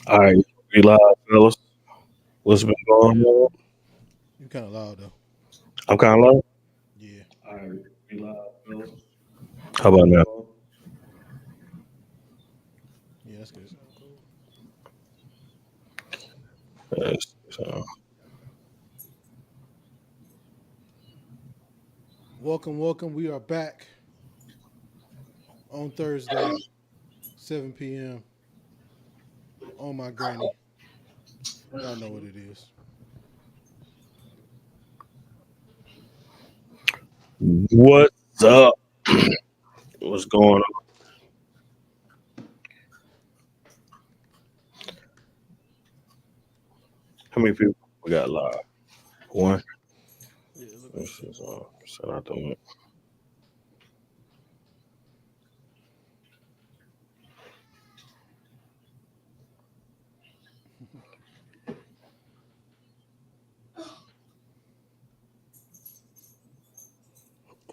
All right, we live, fellas. What's been going Yeah. on? You kind of loud though. I'm kind of low. Yeah. All right, we live, fellas. How about now? Yeah, that's good. Sound cool. Yes, so, Welcome, welcome. We are back on Thursday, 7 p.m. on my granny. Y'all know what it is. what's up? What's going on? How many people we got live? One. Yeah, look like This it. is set out the link.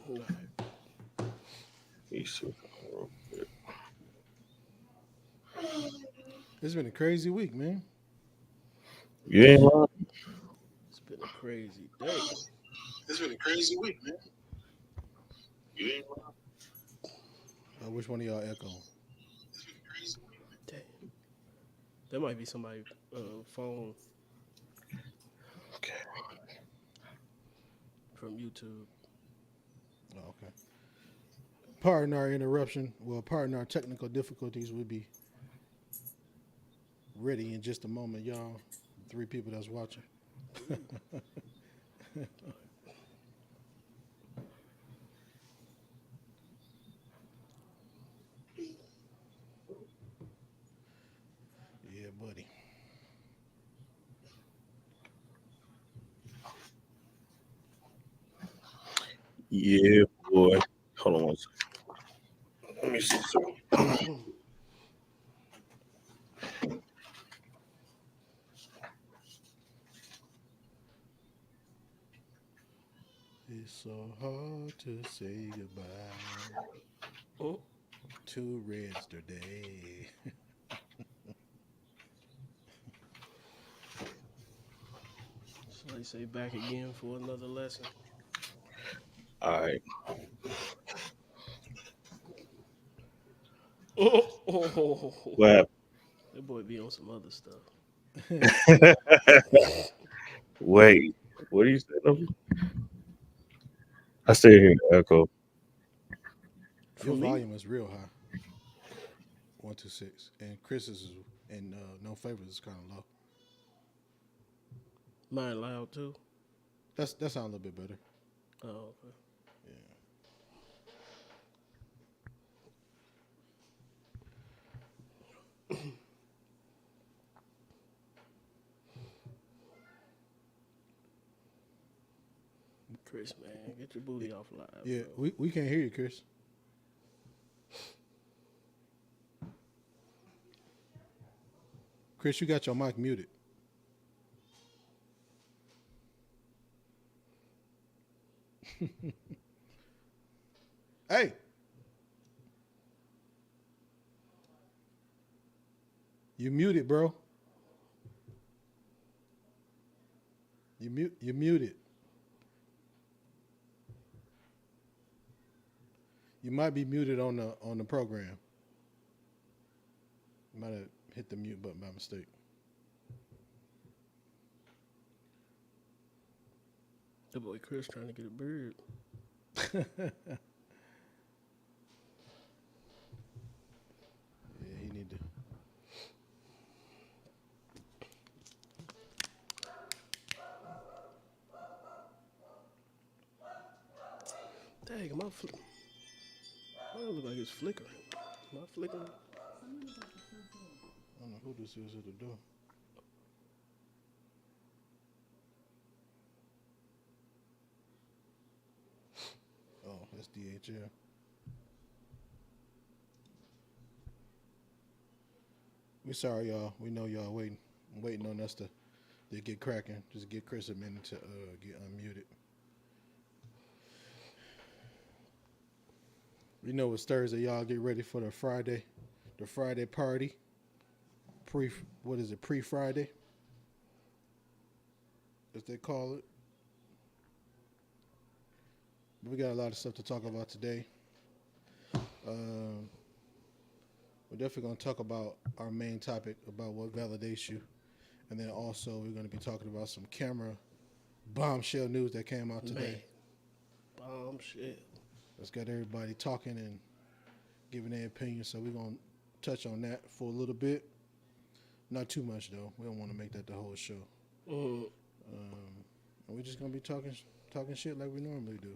All right. Let see. It's been a crazy week, man. You ain't lying. It's been a crazy day. It's been a crazy week, man. You ain't lying. Which one of y'all echoing? It's been a crazy week. Damn. That might be somebody's phone Okay. from YouTube. Oh, okay. Pardon our interruption. Well, pardon our technical difficulties. We'll be ready in just a moment, y'all. Three people that's watching. Yeah, buddy. Yeah, boy. Hold on one second. Let me see something. It's so hard to say goodbye Oh, to Reds today. so they say back again for another lesson. All right. Oh, What that boy be on some other stuff. happened? Wait. What do you say? I still hear the echo. Your From me? volume is real high. 126, and Chris's is and no favors is kind of low. Mine loud too. That sounds a little bit better. Oh, Yeah. Chris, man, get your booty off live, Yeah, bro. we can't hear you, Chris. Chris, you got your mic muted. Hey, you muted, bro. You muted. You might be muted on the program. You might have hit the mute button by mistake. That boy Chris trying to get a bird. Yeah, he need to. Dang, mine look like it's flickering. Am I flickering? I don't know who this is at the door. Oh, that's DHL. We sorry, y'all. We know y'all waiting on us to get cracking. Just get Chris a minute to get unmuted. We know it's Thursday, y'all. Get ready for the Friday party. pre-Friday, as they call it. We got a lot of stuff to talk about today. We're definitely going to talk about our main topic about what validates you, and then also we're going to be talking about some camera bombshell news that came out today. Man. Bombshell. Let's get everybody talking and giving their opinion. So we're going to touch on that for a little bit. Not too much though. We don't want to make that the whole show. And we're just going to be talking shit like we normally do.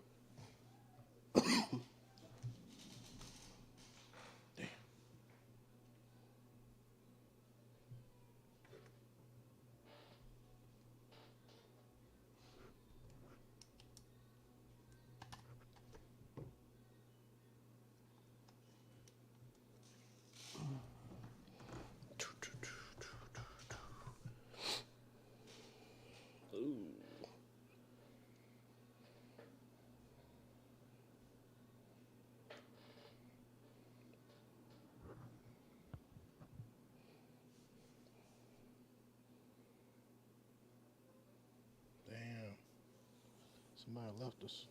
Somebody left us.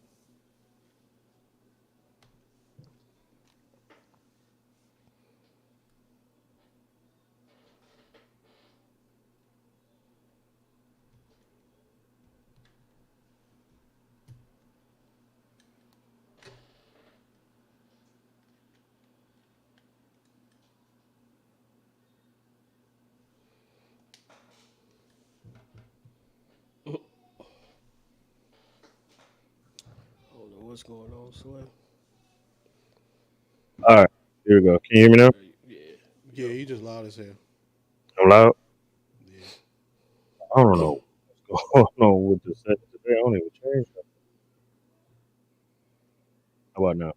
What's going on, Sway? All right, here we go. Can you hear me now? Yeah, you just loud as hell. I'm loud. Yeah. I don't know what's going on with the set today. I don't even change that. How about now?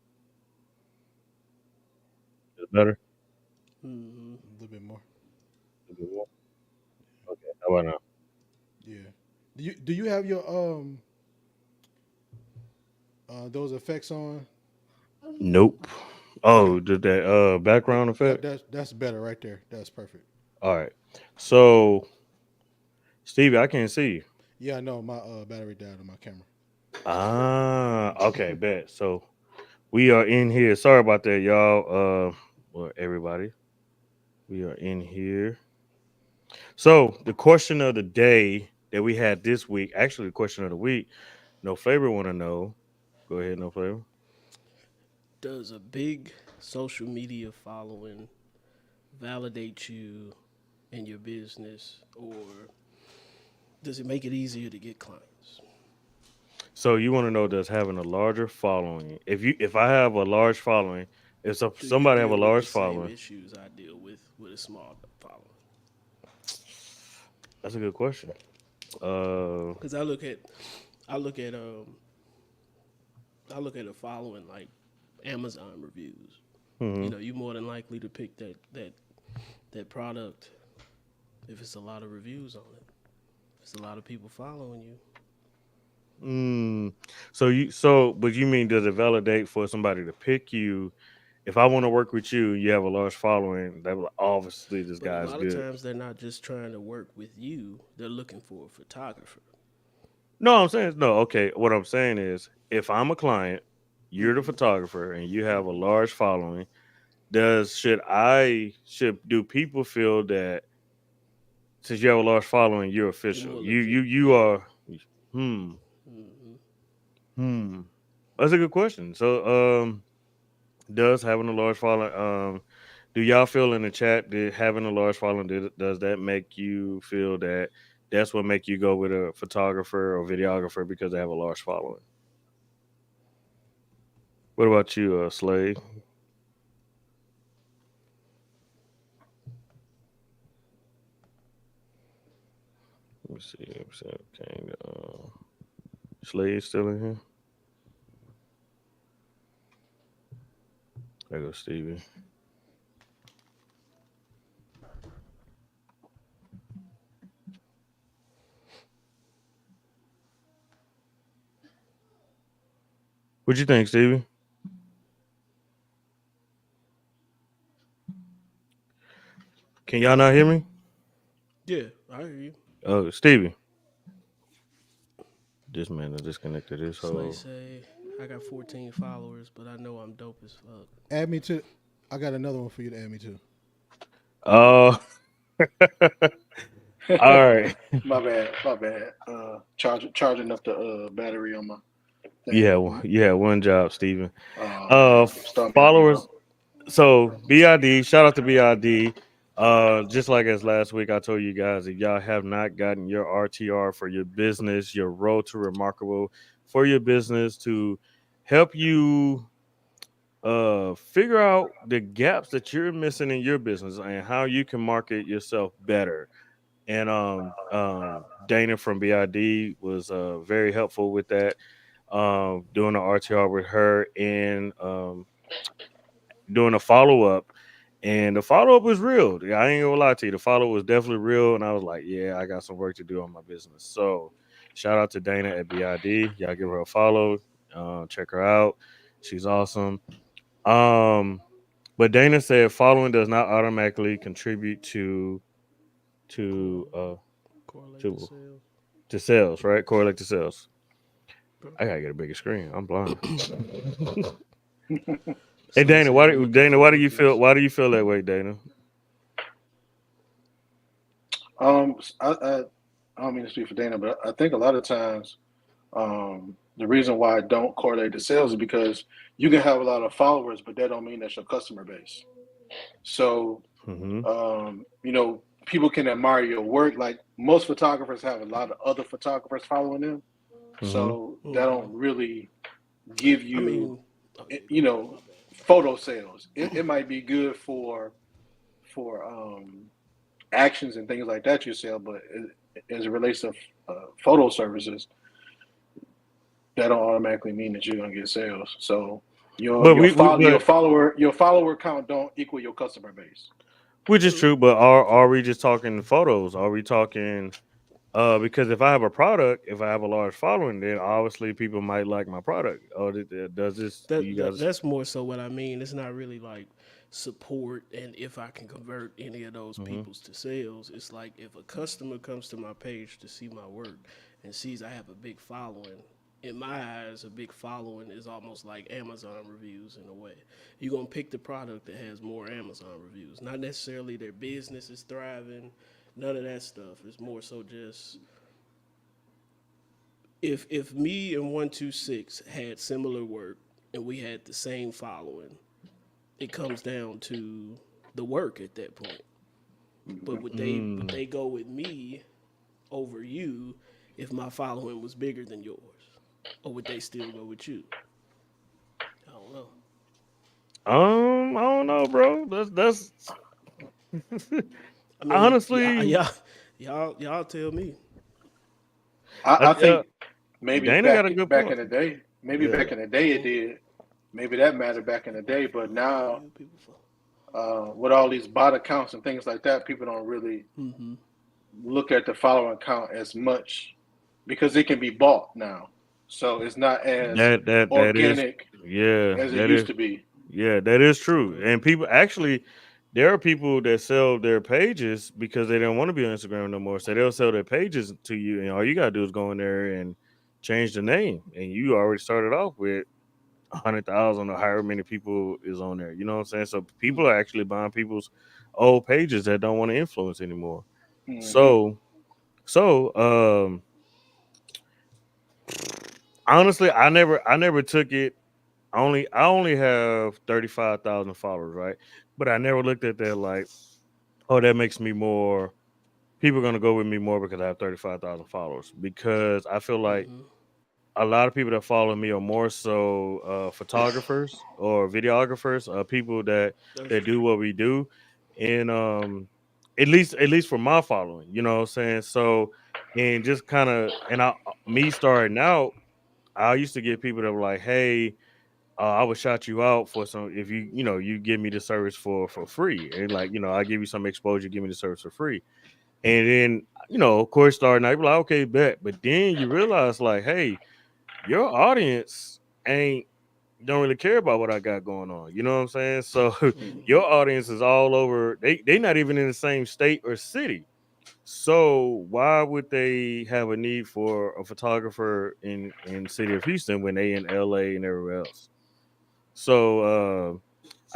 Is it better? Mm-hmm. A little bit more. A little bit more? Okay. How about now? Yeah. Do you have your those effects on? Nope. Oh, did that background effect? That's better right there. That's perfect. All right. So, Stevie, I can't see you. Yeah, I know my battery died on my camera. Ah, okay, bet. So we are in here. Sorry about that, y'all. Well, everybody, we are in here. So the question of the day that we had this week, actually, the question of the week. No Flavor want to know. Go ahead, No Flavor. Does a big social media following validate you in your business, or does it make it easier to get clients? So you want to know, does having a larger following? If I have a large following, if Do you somebody have a deal with large the same following, issues I deal with a small following? that's a good question. Because I look at a following like Amazon reviews. mhm. You're more than likely to pick that product if it's a lot of reviews on it. If it's a lot of people following you. But you mean, does it validate for somebody to pick you? If I want to work with you, you have a large following. That obviously this But a guy's lot of good. times they're not just trying to work with you; they're looking for a photographer. No, I'm saying no. Okay, what I'm saying is, if I'm a client, you're the photographer, and you have a large following. Should people feel that since you have a large following, you're You're official? more You legit. you you are. Hmm. Mm-hmm. Hmm. That's a good question. So, does having a large following, do y'all feel in the chat that having a large following, does that make you feel that that's what make you go with a photographer or videographer because they have a large following? What about you, Slade? Let me see. Okay, Slade still in here? There goes Stevie. What you think, Stevie? Can y'all not hear me? Yeah, I hear you. Oh, Stevie. This man is disconnected his Slay whole. say, I got 14 followers, but I know I'm dope as fuck. Add me to. I got another one for you to add me to. Oh, all right. My bad, my bad. Charging up the battery on my thing. You had one job, Steven. Oh man, start me over, Followers. bro. So BID, shout out to BID. Just like as last week, I told you guys, if y'all have not gotten your RTR for your business, your road to remarkable for your business to help you figure out the gaps that you're missing in your business and how you can market yourself better. And Dana from BID was very helpful with that. Doing the RTR with her and doing a follow up, and the follow up was real. I ain't gonna lie to you, the follow up was definitely real, and I was like, yeah, I got some work to do on my business. So, shout out to Dana at BID. Y'all give her a follow. Check her out. She's awesome. Um, but Dana said following does not automatically contribute to Correlate to to sales. to sales, right? Correlate to sales. Bro. I gotta get a bigger screen. I'm blind. Hey Slay Dana, say, why I'm do looking Dana? for Why do you feel? workers. Why do you feel that way, Dana? I don't mean to speak for Dana, but I think a lot of times the reason why I don't correlate to sales is because you can have a lot of followers, but that don't mean that's your customer base. So Mm-hmm. people can admire your work. Like most photographers have a lot of other photographers following them, Mm-hmm. so that don't really give I you, mean, oh yeah, eh, go you ahead. know, My bad. photo sales. It might be good for actions and things like that you sell, but as it relates to photo services, that don't automatically mean that you're gonna get sales. So But but your follower count don't equal your customer base. which is True. true. But are we just talking photos? Are we talking? Because if I have a product, if I have a large following, then obviously people might like my product. Or does this? Do you guys? That's more so what I mean. It's not really like support and if I can convert any of those Mm-hmm. peoples to sales. It's like if a customer comes to my page to see my work and sees I have a big following. In my eyes, a big following is almost like Amazon reviews in a way. You're gonna pick the product that has more Amazon reviews. Not necessarily their business is thriving, none of that stuff. It's more so just if me and 126 had similar work and we had the same following, it comes down to the work at that point. But would they go with me over you if my following was bigger than yours, or would they still go with you? I don't know. I don't know, bro. That's I mean, honestly, y'all tell me. I uh, think maybe Dana got a good back point. in the day, maybe Yeah. back in the day it did. Maybe that mattered back in the day, but How now you people for? with all these bot accounts and things like that, people don't really Mm-hmm. look at the follower count as much because it can be bought now. So it's not as That is, organic yeah, as it that used is, to be. yeah, that is true. Okay. And people actually, there are people that sell their pages because they don't want to be on Instagram no more. So they'll sell their pages to you, and all you gotta do is go in there and change the name, and you already started off with 100,000 or however many people is on there. You know what I'm saying? So people are actually buying people's old pages that don't want to influence anymore. Hmm. So so honestly, I never took it. I only have 35,000 followers, right? But I never looked at that like, oh, that makes me more. People are gonna go with me more because I have 35,000 followers. Because I feel like Mm-hmm. a lot of people that follow me are more so photographers or videographers, people That's that do true. what we do, and at least for my following, you know what I'm saying. So, and just kind of, and me starting out, I used to get people that were like, hey. I would shout you out for some if you give me the service for free, and like I give you some exposure, give me the service for free, and then of course starting out, you're like, okay, bet, but then you realize like, hey, your audience ain't don't really care about what I got going on. You know what I'm saying? So Mm-hmm. your audience is all over. They not even in the same state or city. So why would they have a need for a photographer in city of Houston when they in LA and everywhere else? So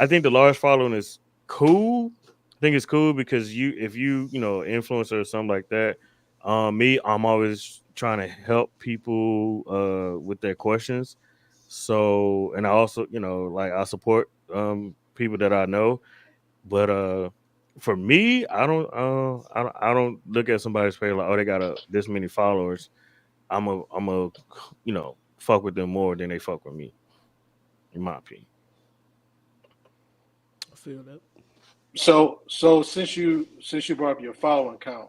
I think the large following is cool. I think it's cool because if you know, influencer or something like that. I'm always trying to help people with their questions. So, and I also, like I support people that I know, but for me, I don't look at somebody's page like, oh, they got this many followers. I'm a fuck with them more than they fuck with me, in my opinion. I feel that. So since you brought up your following count,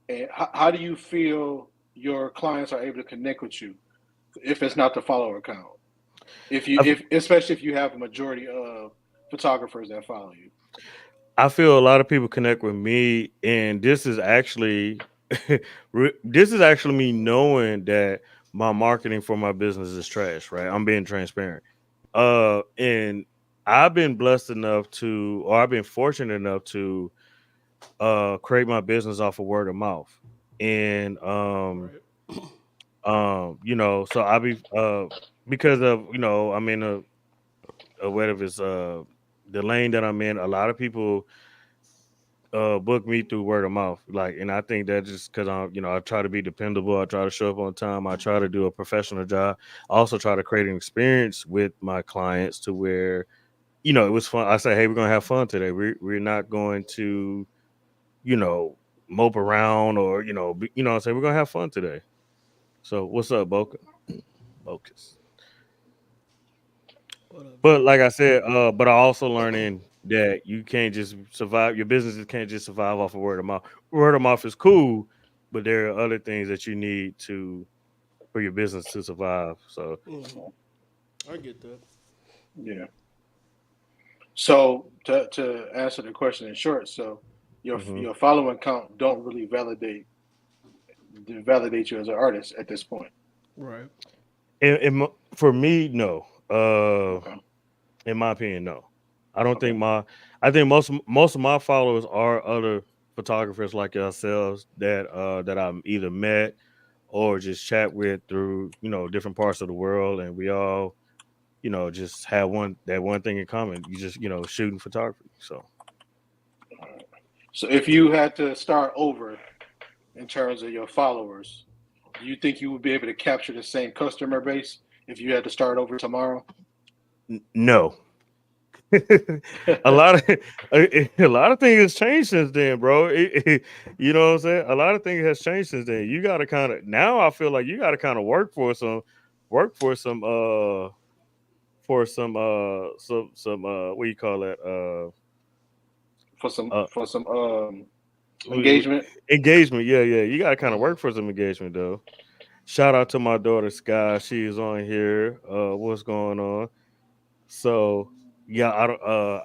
and how do you feel your clients are able to connect with you if it's not the follower count? I, If especially if you have a majority of photographers that follow you. I feel a lot of people connect with me, and this is actually this is actually me knowing that my marketing for my business is trash. Right, I'm being transparent. And I've been blessed enough to, or I've been fortunate enough to create my business off of word of mouth. And Right. so I be because of, I'm in a whatever it's the lane that I'm in, a lot of people book me through word of mouth. Like, and I think that just because I try to be dependable, I try to show up on time, I try to do a professional job. I also try to create an experience with my clients to where, it was fun. I say, hey, we're gonna have fun today. We're not going to, you know, mope around or what I'm saying, we're gonna have fun today. So what's up, Boca? Bocus. What up, But G? like I said, but I also learning that you can't just survive. Your businesses can't just survive off of word of mouth. Word of mouth is cool, but there are other things that you need to for your business to survive. So I get that. Yeah. So to answer the question in short, so your mhm. your following count don't really validate you as an artist at this point. Right. For me, no. Okay. In my opinion, no. I don't Okay. think my. I think most of my followers are other photographers like yourselves that I'm either met or just chat with through different parts of the world, and we all just have one thing in common. You just shooting photography. So So if you had to start over in terms of your followers, do you think you would be able to capture the same customer base if you had to start over tomorrow? no. a lot of a lot of things has changed since then, bro. You know what I'm saying? A lot of things has changed since then. You got to kind of now. I feel like you got to kind of work for some what do you call that for some uh for some w- engagement. engagement. Yeah, yeah. You got to kind of work for some engagement though. Shout out to my daughter Sky. She is on here. What's going on? So yeah,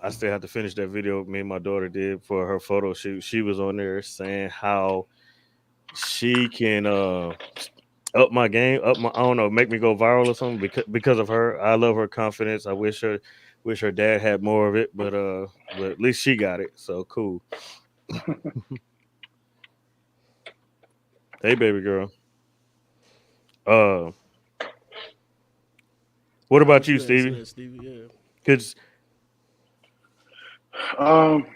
I still have to finish that video me and my daughter did for her photo shoot. She was on there saying how she can up my game, I don't know, make me go viral or something because of her. I love her confidence. I wish her dad had more of it, but at least she got it. So cool. Hey baby girl. Uh what I'll about let you, you answer Stevie? that, Stevie. Yeah. Cause Um,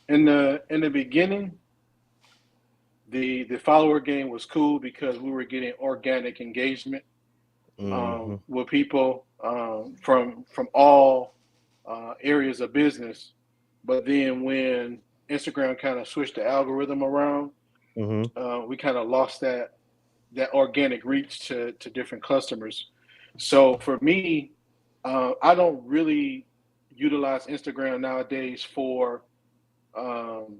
in the beginning, the follower game was cool because we were getting organic engagement hmm with people from all areas of business. But then when Instagram kind of switched the algorithm around, hmm we kind of lost that organic reach to different customers. So for me, I don't really utilize Instagram nowadays um,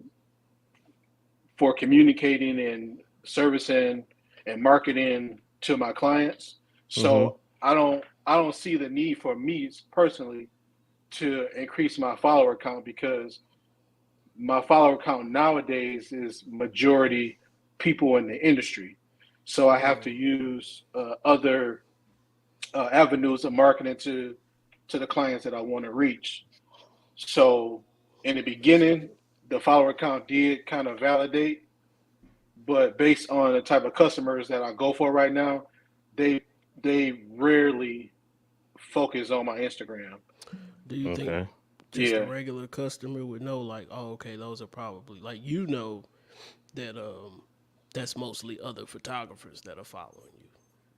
for communicating and servicing and marketing to my clients. hmm So I don't see the need for me personally to increase my follower count because my follower count nowadays is majority people in the industry. So I have to use other avenues of marketing to the clients that I want to reach. So in the beginning, the follower count did kind of validate, but based on the type of customers that I go for right now, they rarely focus on my Instagram. Do you think Okay. just a Yeah. regular customer would know, like, oh, okay, those are probably like that that's mostly other photographers that are following you.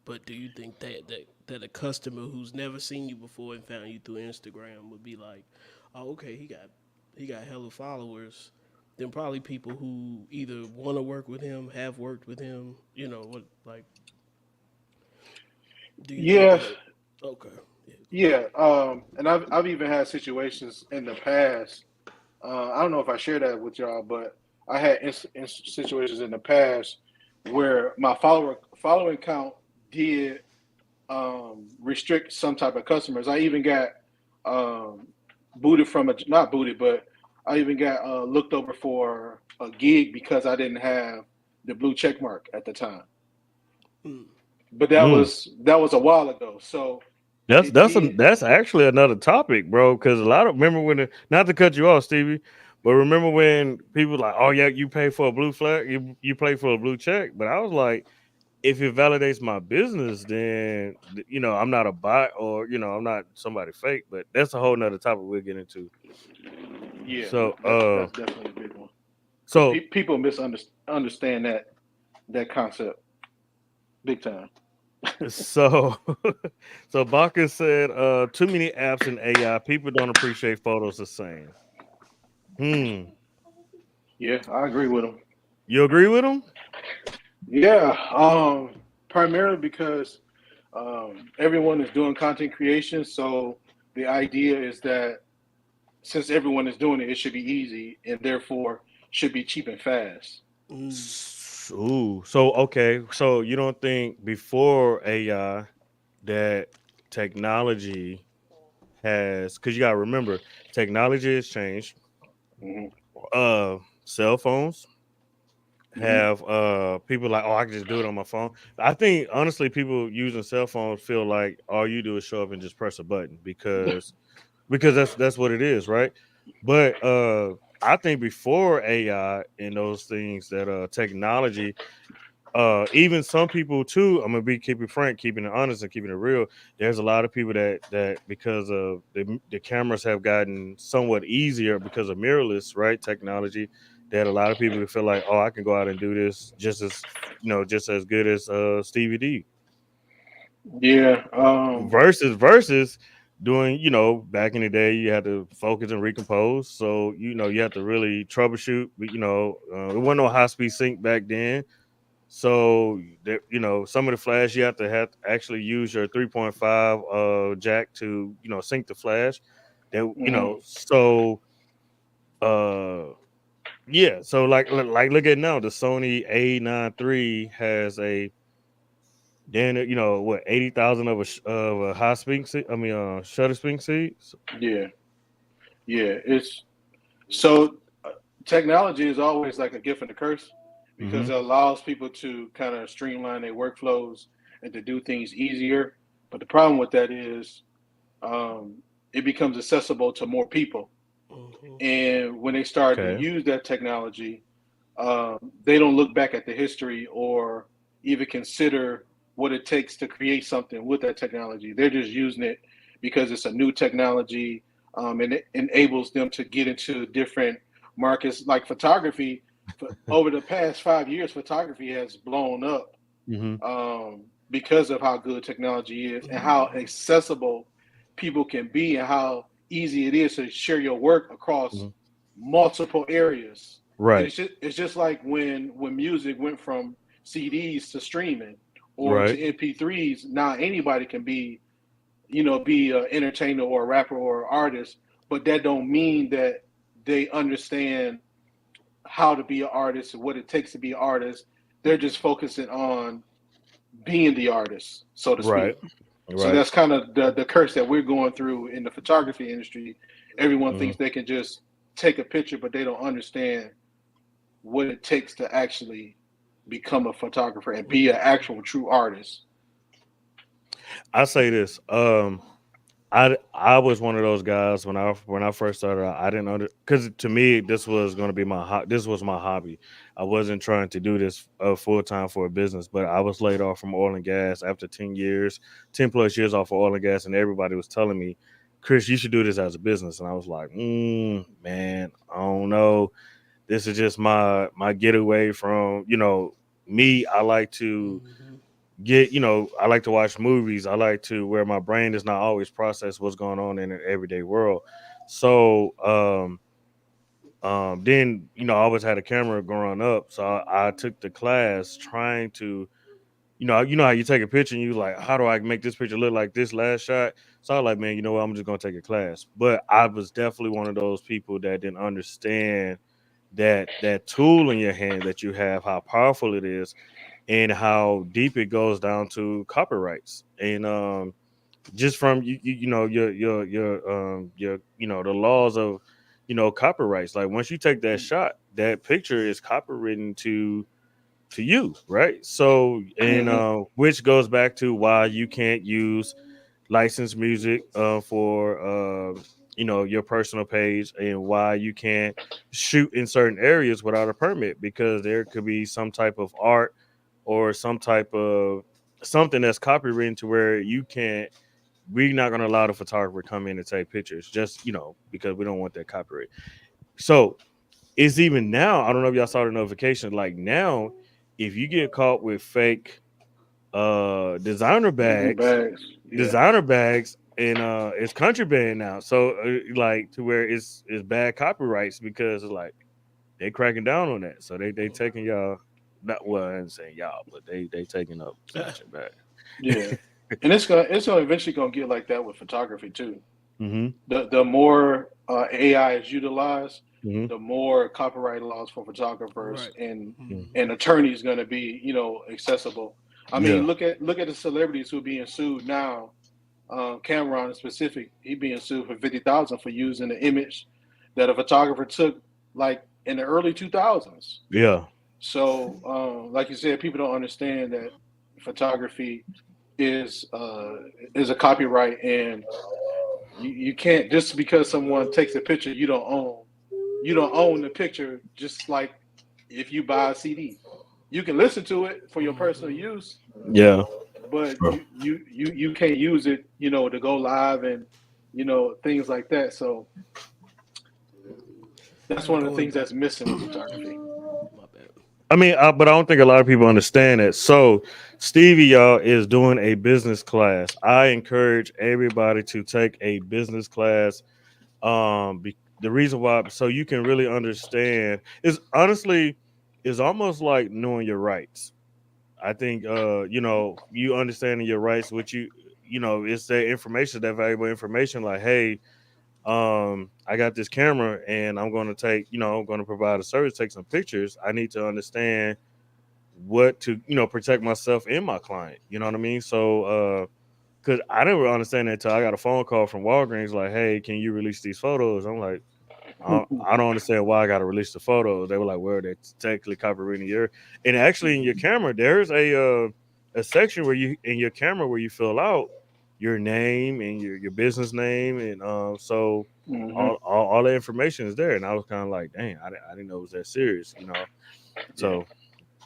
But do you think that a customer who's never seen you before and found you through Instagram would be like, oh, okay, he got hella followers? Then probably people who either want to work with him, have worked with him, you know, what like? Do you think Yeah, that? Okay, yeah. yeah. And I've even had situations in the past. I don't know if I share that with y'all, but I had situations in the past where my following count did restrict some type of customers. I even got booted from a not booted, but I even got looked over for a gig because I didn't have the blue check mark at the time. Mm. But that Mm. was a while ago. So it did. That's actually another topic, bro. Because a lot of remember when not to cut you off, Stevie, but remember when people like, oh yeah, you pay for a blue flag, you pay for a blue check. But I was like, if it validates my business, then you know I'm not a bot or you know I'm not somebody fake. But that's a whole nother topic we'll get into. Yeah, So that's definitely a big one. Because so people misunderstand that concept big time. so so Baka said, too many apps and AI, people don't appreciate photos the same. Yeah, I agree with them. You agree with him? Yeah, primarily because everyone is doing content creation, so the idea is that since everyone is doing it, it should be easy and therefore should be cheap and fast. Ooh, so okay, so you don't think before AI that technology has, because you gotta remember technology has changed. Hmm. Cell phones Hmm. have people like, oh, I can just do it on my phone. I think honestly people using cell phones feel like all you do is show up and just press a button because that's what it is, right? But I think before AI and those things that technology, even some people too, I'm gonna be keeping frank, keeping it honest and keeping it real. There's a lot of people that because of the cameras have gotten somewhat easier because of mirrorless, right? Technology, that a lot of people feel like, oh, I can go out and do this just as good as Stevie D. Yeah. Versus doing, back in the day you had to focus and recompose, so you have to really troubleshoot, but it wasn't no high speed sync back then, so some of the flash you have to actually use your 3.5 jack to sync the flash, that Hmm. so yeah, so like look at now, the Sony A9 III has a, then what, 80,000 of a high speed seat. I mean, shutter speed seats. Yeah. Yeah. It's so technology is always like a gift and a curse Mm-hmm. because it allows people to kind of streamline their workflows and to do things easier. But the problem with that is um, it becomes accessible to more people. Hmm. And when they start to Okay. use that technology, they don't look back at the history or even consider what it takes to create something with that technology. They're just using it because it's a new technology, and it enables them to get into different markets like photography. Over the past 5 years, photography has blown up Mm-hmm. because of how good technology is and how accessible people can be and how easy it is to share your work across Hmm. multiple areas. And Right. it's just like when music went from CDs to streaming or to Right. MP3s. Now anybody can be an entertainer or a rapper or an artist, but that don't mean that they understand how to be an artist and what it takes to be an artist. They're just focusing on being the artist, so to Right. speak. So Right. that's kind of the curse that we're going through in the photography industry. Everyone Hmm. thinks they can just take a picture, but they don't understand what it takes to actually become a photographer and be an actual true artist. I say this. I was one of those guys when I first started out. I didn't because to me this was going to be this was my hobby. I wasn't trying to do this full time for a business, but I was laid off from oil and gas after 10 years, 10+ years off of oil and gas, and everybody was telling me, Chris, you should do this as a business, and I was like, man, I don't know. This is just my getaway from me. I like to I like to watch movies. I like to where my brain does not always process what's going on in an everyday world. So then I always had a camera growing up, so I took the class trying to how you take a picture and you like, how do I make this picture look like this last shot? So I was like, man, you know what, I'm just gonna take a class. But I was definitely one of those people that didn't understand that tool in your hand that you have, how powerful it is, and how deep it goes down to copyrights. And just from your the laws of copyrights. Like once you take that shot, that picture is copywritten to you, right? So and which goes back to why you can't use licensed music for your personal page, and why you can't shoot in certain areas without a permit, because there could be some type of art or some type of something that's copywritten to where you can't. We're not going to allow the photographer to come in and take pictures, just because we don't want that copyright. So it's even now. I don't know if y'all saw the notification. Like now, if you get caught with fake designer bags, Yeah. and it's contraband now. So like to where it's bad copyrights, because it's like they cracking down on that. So they taking y'all, not well, I ain't saying y'all, but they taking up snatching back. Yeah. And it's gonna eventually gonna get like that with photography too. Mm-hmm. The more AI is utilized, Mm-hmm. the more copyright laws for photographers Right. and attorneys going to be accessible. I Yeah. mean, look at the celebrities who are being sued now. Cameron in specific, he being sued for $50,000 for using the image that a photographer took like in the early 2000s. Yeah. So, like you said, people don't understand that photography is a copyright, and you can't, just because someone takes a picture, you don't own the picture. Just like if you buy a CD, you can listen to it for your personal use, Yeah. but Sure. you can't use it to go live and things like that. So that's one of the Going things back, that's missing with photography. my bad. I mean, but I don't think a lot of people understand that. So, Stevie, y'all, is doing a business class. I encourage everybody to take a business class. The reason why, so you can really understand, is honestly, is almost like knowing your rights. I think, you understanding your rights, which it's that information, that valuable information. Like, hey, I got this camera and I'm going to I'm going to provide a service, take some pictures. I need to understand what to protect myself and my client, you know what I mean? So because I didn't really understand that until I got a phone call from Walgreens like, hey, can you release these photos? I'm like, I don't understand why I got to release the photos. They were like, well, that's technically copyrighting your, and actually in your camera there's a section where you, in your camera, where you fill out your name and your business name, and so Hmm. all the information is there. And I was kind of like, dang, I didn't know it was that serious, so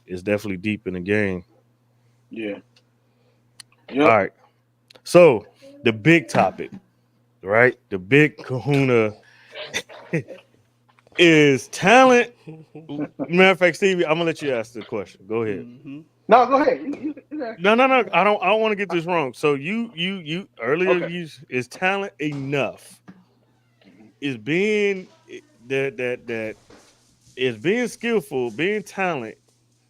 it's definitely deep in the game. Yeah. All Yep. right, so the big topic, right, the big kahuna is talent. Matter of fact, Stevie, I'm gonna let you ask the question. Go ahead. Mm-hmm. No, go ahead. No, no, no. I don't want to get this wrong. So you earlier, Okay. you, is talent enough? Is being that is being skillful, being talent,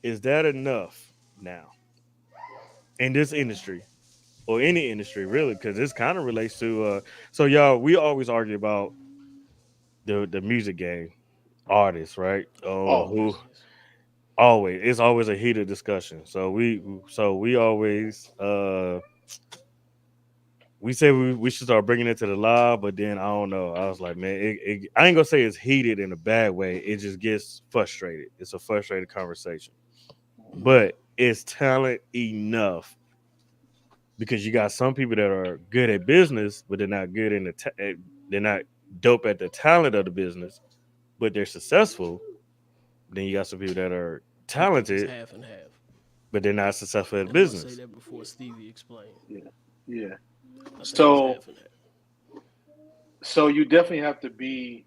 is that enough now in this industry, or any industry really? Because this kind of relates to so y'all, we always argue about the music game, artists, right? Oh, who Always. always, it's always a heated discussion. So we always we say we should start bringing it to the live, but then I don't know. I was like, man, I ain't gonna say it's heated in a bad way. It just gets frustrated. It's a frustrated conversation. But is talent enough because you got some people that are good at business, but they're not good in they're not dope at the talent of the business, but they're successful. Then you got some people that are It's talented, half and half. but they're not successful at I'm gonna say business. that before Stevie explained. Yeah. I think it's So half and half. so you definitely have to be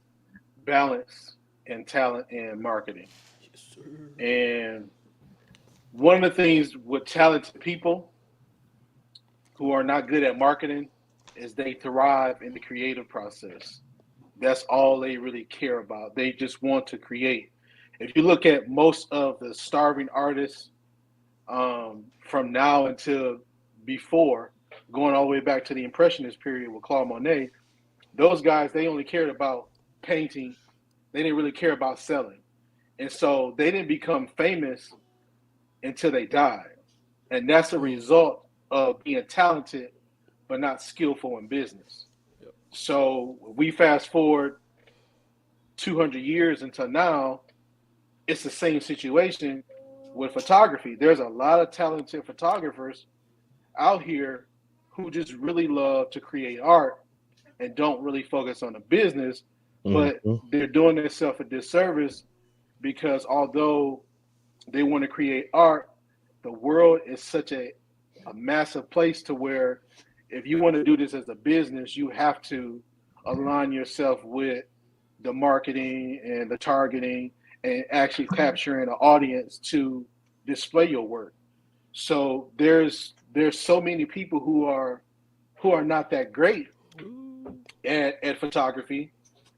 balanced in talent and marketing. Yes, sir. And one of the things with talented people who are not good at marketing is they thrive in the creative process. That's all they really care about. They just want to create. If you look at most of the starving artists from now until before, going all the way back to the Impressionist period with Claude Monet, those guys, they only cared about painting. They didn't really care about selling. And so they didn't become famous until they died. And that's a result of being talented but not skillful in business. Yep. So we fast forward 200 years until now, it's the same situation with photography. There's a lot of talented photographers out here who just really love to create art and don't really focus on the business, but Mhm. they're doing themselves a disservice because although they want to create art, the world is such a massive place to where if you want to do this as a business, you have to align yourself with the marketing and the targeting and actually capturing an audience to display your work. So there's so many people who are not that great at photography.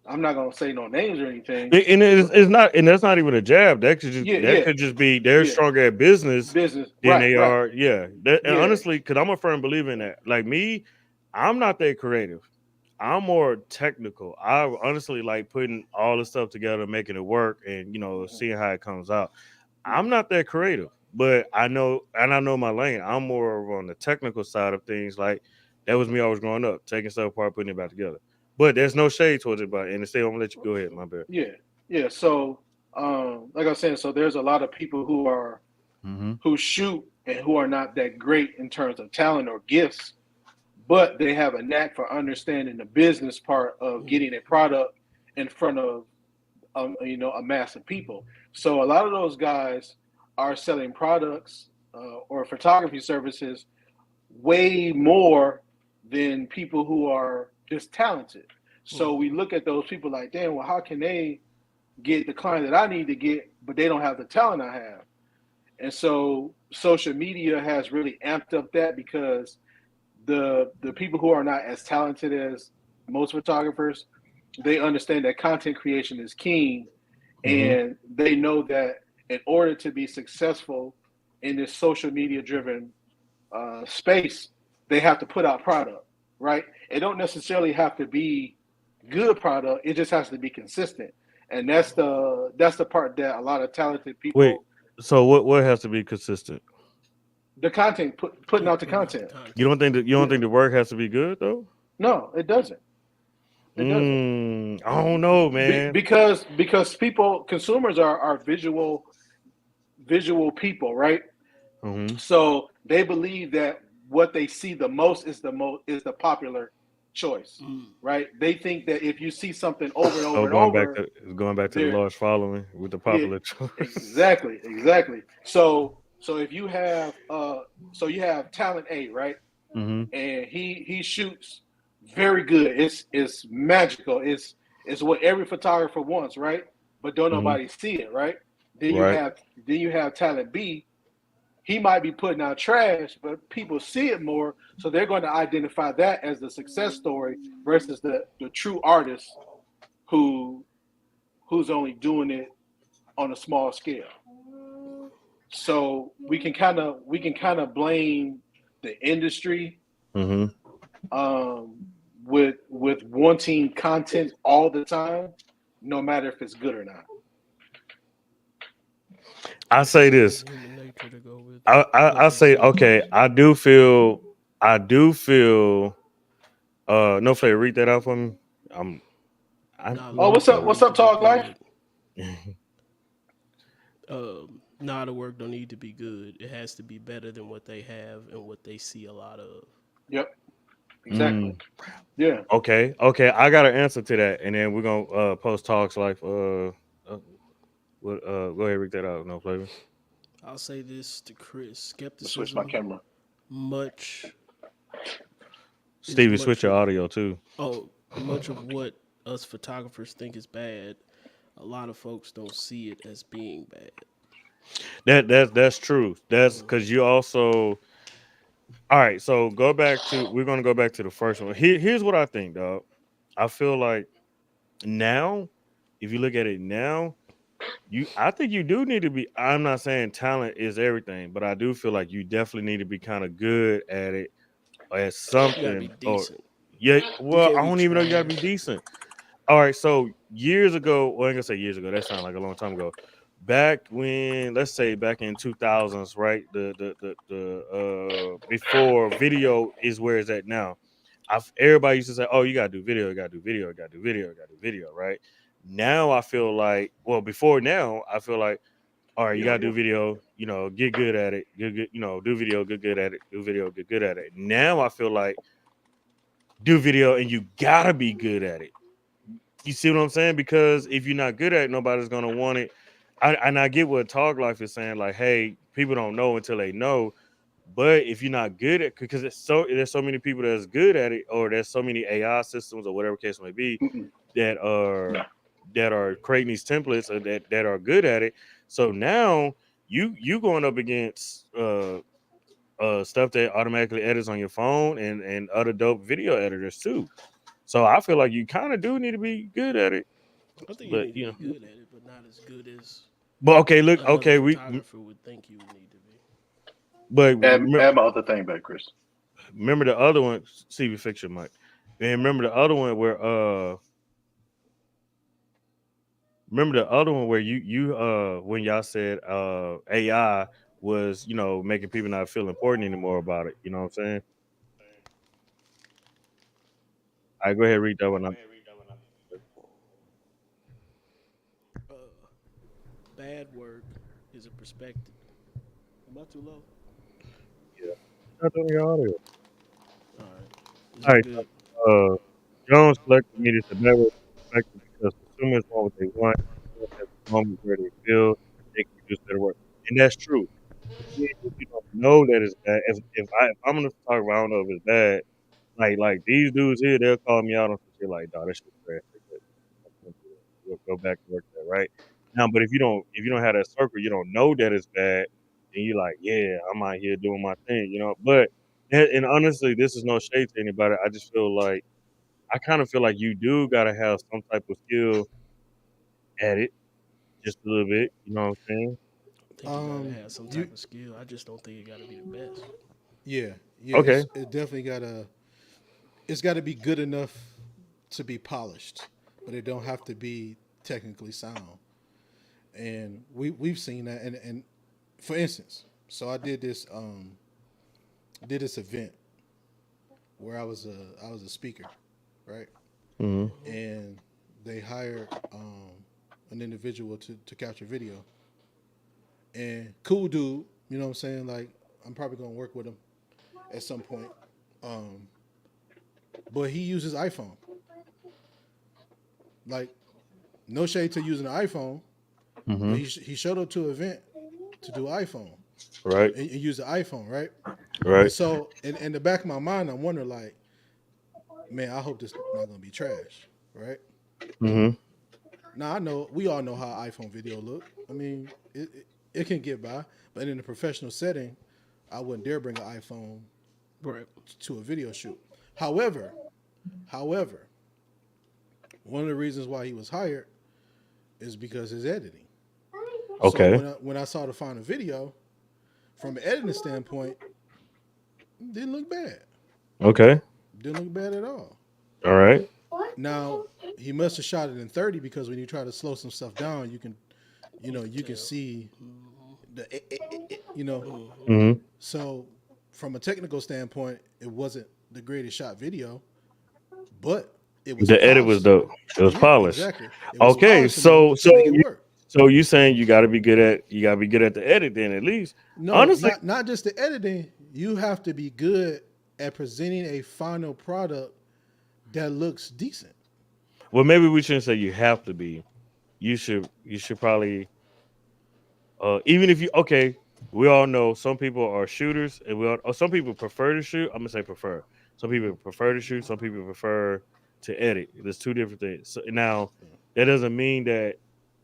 I'm not gonna say no names or anything. And it's not, and that's not even a jab. Yeah, That could just be they're yeah. stronger at business Business, than right, they right. are. Yeah, and Yeah. honestly, because I'm a firm believer in that. Like me, I'm not that creative. I'm more technical. I honestly like putting all the stuff together, making it work, and seeing how it comes out. I'm not that creative, but I know, and I know my lane. I'm more on the technical side of things. Like that was me always growing up, taking stuff apart, putting it back together. But there's no shade towards it, but and instead, I'm gonna let you go ahead. My bad. Yeah. So, like I was saying, so there's a lot of people Mm-hmm. who shoot and who are not that great in terms of talent or gifts, but they have a knack for understanding the business part of getting a product in front of a mass of people. So a lot of those guys are selling products or photography services way more than people who are just talented. So we look at those people like, damn, well, how can they get the client that I need to get, but they don't have the talent I have? And so social media has really amped up that because the people who are not as talented as most photographers, they understand that content creation is king, and they know that in order to be successful in this social media driven space, they have to put out product, right? It don't necessarily have to be good product. It just has to be consistent, and that's the part that a lot of talented Wait, people. so what has to be consistent? The content, putting out the content. You don't think the work has to be good though? No, it doesn't. It doesn't. I don't know, man. Because consumers are visual people, right? Mm-hmm. So they believe that what they see the most is the popular choice, right? They think that if you see something over and over and over, Going back to the large following with the popular choice. Exactly. So if you have you have talent A, right? Mm-hmm. And he shoots very good. It's magical. It's what every photographer wants, right? But don't nobody see it, right? Then you have talent B. He might be putting out trash, but people see it more, so they're going to identify that as the success story versus the true artist who's only doing it on a small scale. So we can kind of blame the industry with wanting content all the time, no matter if it's good or not. I say this. I say okay. I do feel. No Flavor, read that out for me. What's up, Talk Life? Nah, the work don't need to be good. It has to be better than what they have and what they see a lot of. Yep, exactly. Mm, Yeah. okay, I got an answer to that, and then we're gonna post talks like go ahead, read that out. No flavor. I'll say this to Chris: Let's switch my skepticism, camera. much is Stevie, switch much your of audio too. much of what us photographers think is bad. A lot of folks don't see it as being bad. That's true. That's because you also. All right, so we're gonna go back to the first one. Here's what I think, dog. I feel like now, if you look at it now, I think you do need to be. I'm not saying talent is everything, but I do feel like you definitely need to be kind of good at it or at You gotta be something. Or decent. yeah, You well, can't I be don't even know you gotta be trash. decent. All right, so years ago, well, I'm gonna say years ago. That sounds like a long time ago. Back when, let's say, back in 2000s, right? The before video is where it's at now. Everybody used to say, "Oh, you gotta do video, you gotta do video, you gotta do video, you gotta do video." Right now, I feel like, well, before now, I feel like, all right, you gotta do video. You know, get good at it. Good. You know, do video, get good at it. Do video, get good at it. Now, I feel like do video, and you gotta be good at it. You see what I'm saying? Because if you're not good at it, nobody's gonna want it. And I get what Talk Life is saying, like, hey, people don't know until they know. But if you're not good at, because there's so many people that's good at it, or there's so many AI systems or whatever case may be Mm-mm. that are No. creating these templates or that are good at it. So now you going up against stuff that automatically edits on your phone and other dope video editors too. So I feel like you kind of do need to be good at it. I think you But need to be good at it, but not as good as okay, look, another okay, photographer would think you would need to be. but Add my other thing back, Chris. remember the other one. See if you fix your mic. And remember the other one where you when y'all said AI was making people not feel important anymore about it. You know what I'm saying? All right, go ahead, read that one up. Uh, Bad work is a perspective. Am I too low? Yeah, not on your audio. All right. Is All it right, good? Jones selected me to the network perspective because consumers want what they want at the moment where they feel they can produce better work, and that's true. If you don't know that it's bad, if I'm gonna talk about, I don't know if it's bad. Like these dudes here, they'll call me out on some shit like, "Dog, that shit's trash." Go back and work that right now. But if you don't have that circle, you don't know that it's bad, and you're like, "Yeah, I'm out here doing my thing," But and honestly, this is no shade to anybody. I just feel like I kind of feel like you do gotta have some type of skill at it, just a little bit. You know what I'm saying? I think you gotta have some You type of skill. I just don't think it gotta be the best. yeah, Okay. it definitely gotta be good enough to be polished, but it don't have to be technically sound. And we've seen that. And for instance, so I did this event where I was a speaker, right? Hmm. And they hired an individual to capture video. And cool dude, you know what I'm saying? Like I'm probably gonna work with him at some point. Um, but he uses iPhone. Like no shade to using an iPhone, but Hmm. he showed up to an event to do iPhone Right. and use the iPhone, right? And Right. so in the back of my mind, I'm wondering like, man, I hope this not gonna be trash, right? Hmm. Now I know we all know how iPhone video look. I mean, it can get by, but in a professional setting, I wouldn't dare bring an iPhone Right. to a video shoot. However, however, one of the reasons why he was hired is because his editing. So Okay. when I saw the final video, from an editing standpoint, it didn't look bad. Okay. Didn't look bad at all. All right. Now he must have shot it in 30 because when you try to slow some stuff down, you can Tell. see the you know. Hmm. So from a technical standpoint, it wasn't the greatest shot video, but it was The edit was polished. dope. It was Yeah, polished. exactly. It was Okay. polished enough So to make it work. So you saying you got to be good at the edit then at least. No, Honestly, not just the editing. You have to be good at presenting a final product that looks decent. well maybe we shouldn't say you have to be. You should probably even if you okay, we all know some people are shooters and or some people prefer to shoot. I'm gonna say prefer. Some people prefer to shoot. Some people prefer to edit. There's two different things. So now that doesn't mean that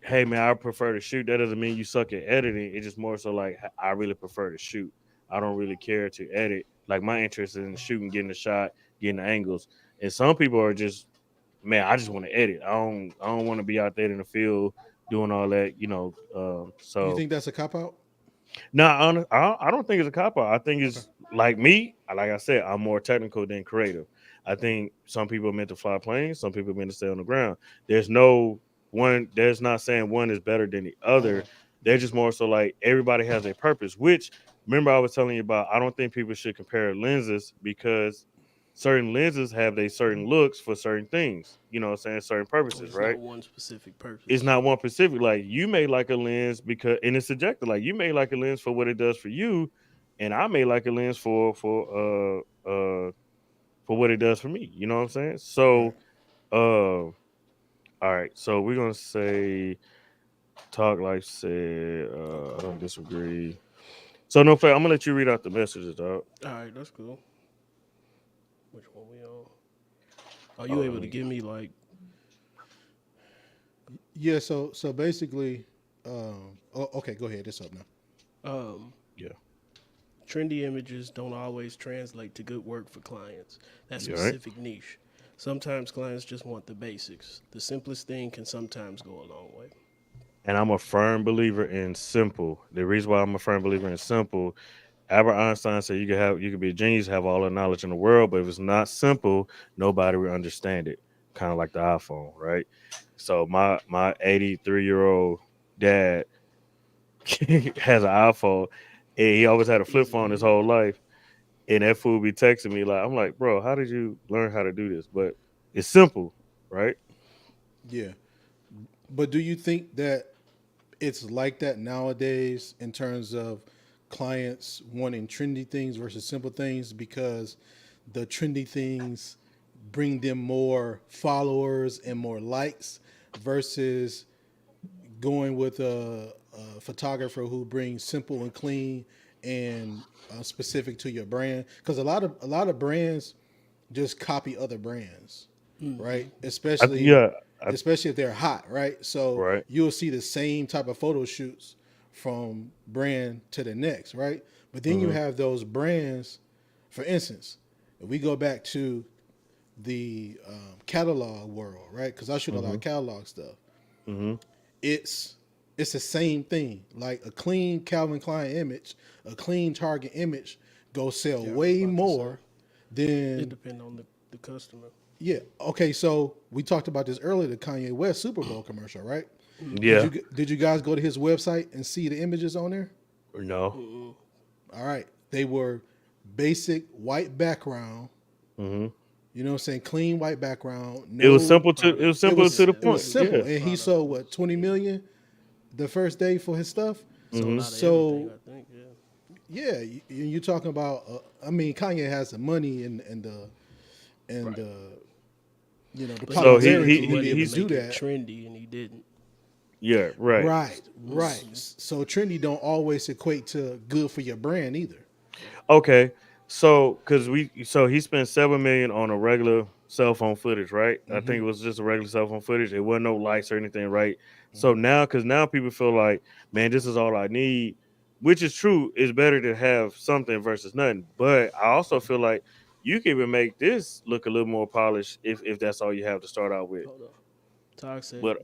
hey man I prefer to shoot. That doesn't mean you suck at editing. It's just more so like I really prefer to shoot. I don't really care to edit. Like my interest is in shooting, getting the shot, getting the angles. And some people are just man I just want to edit. I don't want to be out there in the field doing all that. You So think that's a cop out? no, I don't think it's a cop out. I think it's like me. Like I said, I'm more technical than creative. I think some people are meant to fly planes. Some people are meant to stay on the ground. There's no one. There's not saying one is better than the other. They're just more so like everybody has a purpose. Which remember I was telling you about. I don't think people should compare lenses because certain lenses have they certain looks for certain things. You know what I'm saying? Certain purposes, There's right? not one specific purpose. It's not one specific. Like you may like a lens because and it's subjective. Like you may like a lens for what it does for you, and I may like a lens for what it does for me. You know what I'm saying? So all right. So we're gonna say talk like said. I don't disagree. So no fair. I'm gonna let you read out the messages, dog. All right, that's cool. Which one we on? Are you able to give me like? Yeah. So basically, okay. Go ahead. It's up now. Yeah. Trendy images don't always translate to good work for clients. That You all right? specific niche. Sometimes clients just want the basics. The simplest thing can sometimes go a long way. And I'm a firm believer in simple. The reason why I'm a firm believer in simple, Albert Einstein said you could be a genius, have all the knowledge in the world, but if it's not simple, nobody will understand it. Kind of like the iPhone, right? So my 83-year-old dad has an iPhone, and he always had a flip phone his whole life. And that fool be texting me like, I'm like, bro, how did you learn how to do this? But it's simple, right? Yeah. But do you think that it's like that nowadays in terms of clients wanting trendy things versus simple things because the trendy things bring them more followers and more likes versus going with a photographer who brings simple and clean and specific to your brand because a lot of brands just copy other brands, right? Especially Yeah, especially if they're hot, right? So right. you'll see the same type of photo shoots from brand to the next, right? But then you Hmm. have those brands, for instance, if we go back to the catalog world, right? Because I shoot a lot Hmm. of catalog stuff. Hmm. It's it's the same thing. Like a clean Calvin Klein image, a clean Target image, go sell Yeah, I was way about to say. more It than depends on the customer. yeah. Okay, so we talked about this earlier, the Kanye West Super Bowl commercial, right? Yeah. Did you guys go to his website and see the images on there? No. All right, they were basic white background. Hmm. You know what I'm saying? Clean white background. It was No, simple to it was it simple was to the it was point. simple, Yeah. and he sold what 20 million the first day for his stuff. Sold Hmm. out of So everything, I think. Yeah. yeah, you're talking about. I mean, Kanye has the money and Right. the the But So he, popularity he to wasn't be able even to do make it that. trendy, and he didn't. Yeah, right. Right, right. So trendy don't always equate to good for your brand either. Okay. So he spent 7 million on a regular cell phone footage, right? I think it was just a regular cell phone footage. It wasn't no lights or anything, right? So now because now people feel like, man, this is all I need, which is true. It's better to have something versus nothing. But I also feel like you can even make this look a little more polished if that's all you have to start out with. Hold on. Talk said, But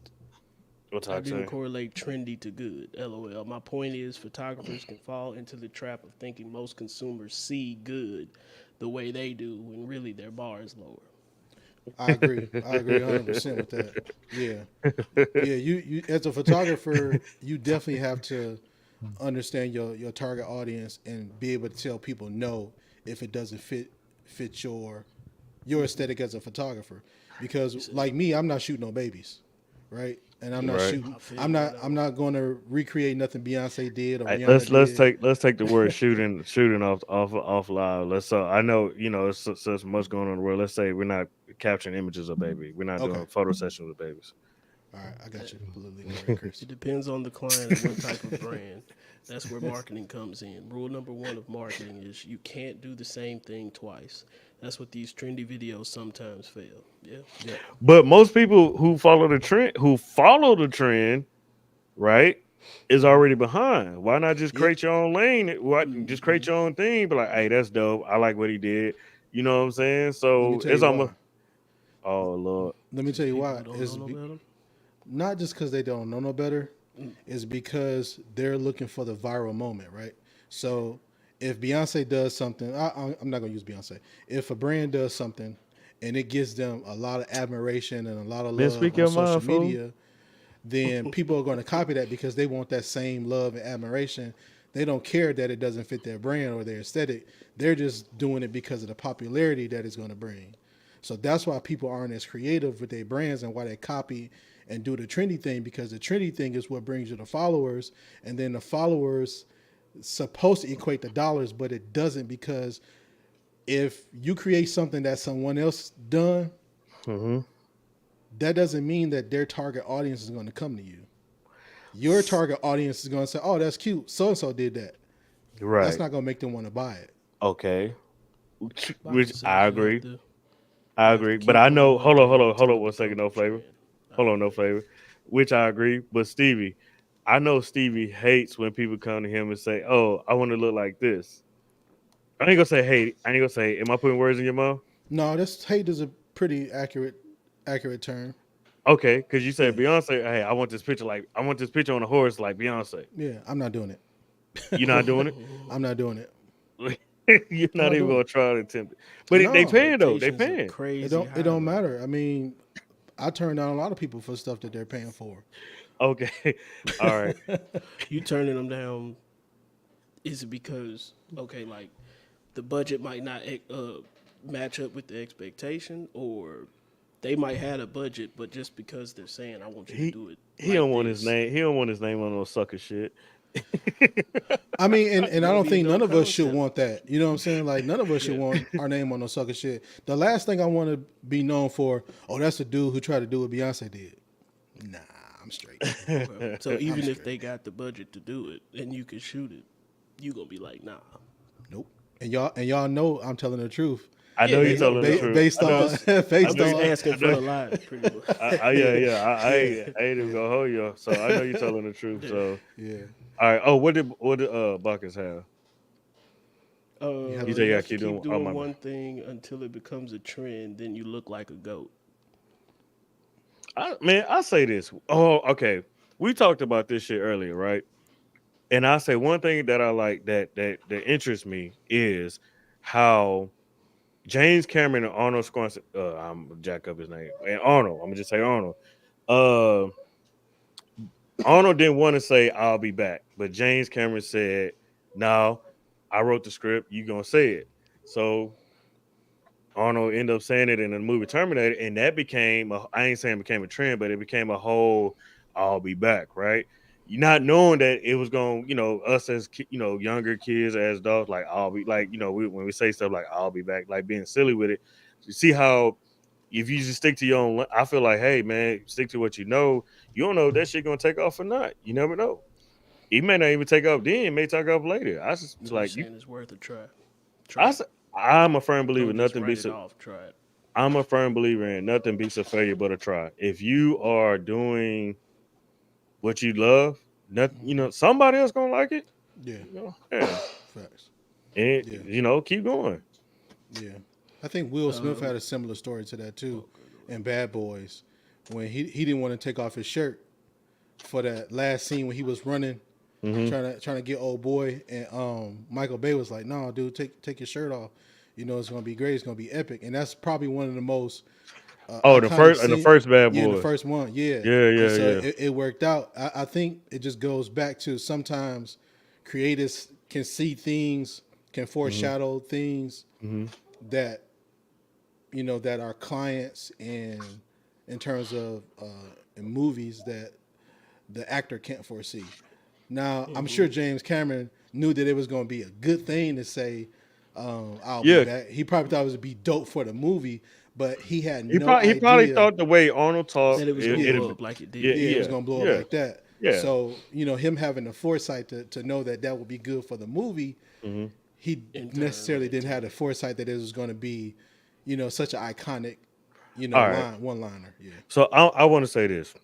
what's I I didn't saying? correlate trendy to good. LOL. My point is, photographers can fall into the trap of thinking most consumers see good the way they do when really their bar is lower. I agree. I agree 100% with that. Yeah, yeah. You as a photographer, you definitely have to understand your target audience and be able to tell people no if it doesn't fit your aesthetic as a photographer. Because like me, I'm not shooting no babies, right? and I'm not Right. shooting. I feel I'm you not. on that I'm not going to recreate nothing Beyonce did or Hey, Rihanna did. let's take the word shooting off live. Let's I know it's so much going on in the world. Let's say we're not capturing images of baby. We're not Okay. doing photo sessions with babies. All right, I got that. you. Politically correct, Chris. It depends on the client and what type of brand. That's where marketing comes in. Rule number one of marketing is you can't do the same thing twice. That's what these trendy videos sometimes fail. Yeah. Yep. But most people who follow the trend, right, is already behind. Why not just Yeah. create your own lane? Why just create your own thing? Be like, hey, that's dope. I like what he did. You know what I'm saying? Let me So tell it's you why. almost oh Lord. Let me It's tell you people why. who don't know no better. Not just because they don't know no better. It's because they're looking for the viral moment, right? So if Beyonce does something, I'm not gonna use Beyonce. If a brand does something and it gives them a lot of admiration and a lot of Man, love speak on your social mind, fool. media, then people are going to copy that because they want that same love and admiration. They don't care that it doesn't fit their brand or their aesthetic. They're just doing it because of the popularity that it's going to bring. So that's why people aren't as creative with their brands and why they copy and do the trendy thing, because the trendy thing is what brings you the followers, and then the followers supposed to equate to dollars, but it doesn't, because if you create something that someone else done, Hmm. that doesn't mean that their target audience is going to come to you. Your target audience is going to say, "Oh, that's cute. So and so did that." That's Right. not going to make them want to buy it. Okay. Bible Which I says agree. you I have to agree. But keep I doing know. one thing Hold until on it 1 second. becomes No a flavor. trend. I Hold on, feel no flavor. Which I agree. But Stevie, I know Stevie hates when people come to him and say, "Oh, I want to look like this." I ain't gonna say hate. I ain't gonna say. Am I putting words in your mouth? No, this hate is a pretty accurate term. Okay, because you said Yeah, Beyonce. Hey, I want this picture on a horse like Beyonce. yeah. I'm not doing it. You're not doing it. I'm not doing it. You're I'm not not even doing gonna it. try to attempt it. But they No, paying though. They expectations are paying. crazy it high don't though. matter. I mean, I turn down a lot of people for stuff that they're paying for. Okay. All right. You turning them down, is it because okay, like the budget might not match up with the expectation, or they might have a budget, but just because they're saying I want you to He do it he like don't want his this, name. He don't want his name on no sucker shit. I mean, and I that'll don't be a think none dope of us should concept. want that. You know what I'm saying? Like, none of us should Yeah. want our name on no sucker shit. The last thing I want to be known for, oh, that's the dude who tried to do what Beyonce did. Nah, I'm straight. Okay. So I'm even if straight. they got the budget to do it and you can shoot it, you gonna be like, nah. Nope. And y'all know I'm telling the truth. I Yeah, know you they know, telling the know. truth. Based I know. on I based know. Just on asking I for know. a lot, pretty much. Yeah. yeah, I ain't even gonna hold you. So I know you telling the truth. Yeah. So yeah. all right. Oh, what did Buckets have? You have You to say You you gotta have to keep keep doing. Oh doing my bad. one thing until it becomes a trend, then you look like a goat. Man, I say this. Oh, okay. We talked about this shit earlier, right? And I say one thing that I like that interests me is how James Cameron and Arnold Schwarzenegger. I'm gonna jack up his name. And Arnold. I'm gonna just say Arnold. Uh, Arnold didn't want to say I'll be back, but James Cameron said, "No, I wrote the script. You gonna say it." So Arnold ended up saying it in the movie Terminator, and that became I ain't saying it became a trend, but it became a whole I'll be back, right? You not knowing that it was going, us as younger kids as adults, like I'll be like, when we say stuff like I'll be back, like being silly with it. You see how if you just stick to your own, I feel like, hey man, stick to what you know. You don't know if that shit gonna take off or not. You never know. It may not even take off then, it may take off later. I just So you're like you. saying it's worth a try. I Try it. s- I'm a firm believer. Don't just Nothing write beats it it. off. Try it. I'm a firm believer in nothing beats a failure but a try. If you are doing what you love, nothing, somebody else gonna like it. Yeah, Yeah, facts. and Yeah, keep going. yeah. I think Will Smith Um, had a similar story to that too, okay, go in Bad Boys, when he didn't want to take off his shirt for that last scene when he was running, Hmm. trying to get old boy, and Michael Bay was like, "No, dude, take your shirt off. You know it's gonna be great. It's gonna be epic." And that's probably one of the most Oh, iconic the scene. first Bad Yeah, in the Boys. first one, yeah. Yeah, And yeah, so yeah. it worked out. I think it just goes back to sometimes creators can see things, can Hmm. foreshadow things Hmm. that that our clients and in terms of in movies that the actor can't foresee. Now, I'm sure James Cameron knew that it was going to be a good thing to say, "I'll be Yeah, back." He probably thought it would be dope for the movie, but he had he no probably idea thought the way Arnold That talked, it was gonna it'd blow be, up like it did. yeah, yeah, it was yeah, gonna blow up yeah, like that. yeah. So him having the foresight to know that that would be good for the movie, Mhm. he necessarily didn't have the foresight that it was going to be, such an iconic, All right. one liner. Yeah. So I want to say this.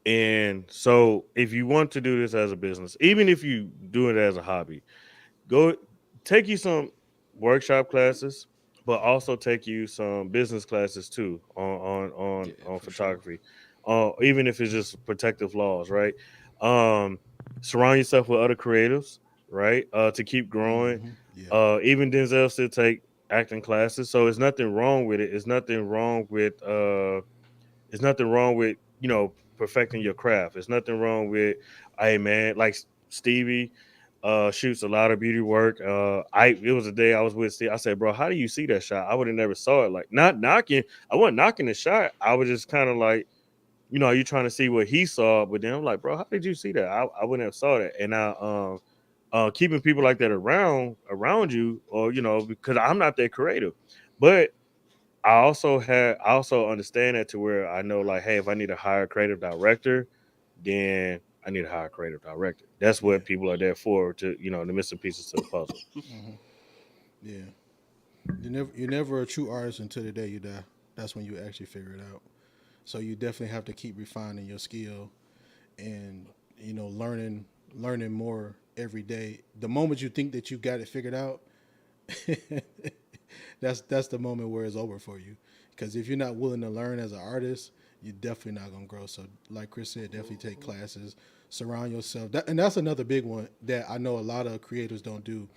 And so if you want to do this as a business, even if you do it as a hobby, go take you some workshop classes, but also take you some business classes too on for sure. photography. Even if it's just protective laws, right? Surround yourself with other creatives, right? To keep growing. Yeah. Even Denzel still take acting classes, so it's nothing wrong with it. It's nothing wrong with perfecting your craft. It's nothing wrong with, hey man, like Stevie shoots a lot of beauty work. It was a day I was with Steve. I said, bro, how do you see that shot? I would have never saw it. Like, not knocking. I wasn't knocking the shot. I was just kind of like, are you trying to see what he saw? But then I'm like, bro, how did you see that? I wouldn't have saw that. And now keeping people like that around you, or because I'm not that creative, but I also understand that to where I know, like, hey, if I need to hire a creative director, then I need to hire a creative director. That's what people are there for, to the missing pieces to the puzzle. Yeah. You're never a true artist until the day you die. That's when you actually figure it out. So you definitely have to keep refining your skill and learning more every day. The moment you think that you got it figured out, that's the moment where it's over for you. Because if you're not willing to learn as an artist, you're definitely not gonna grow. So, like Chris said, definitely take classes, surround yourself. And that's another big one that I know a lot of creators don't do.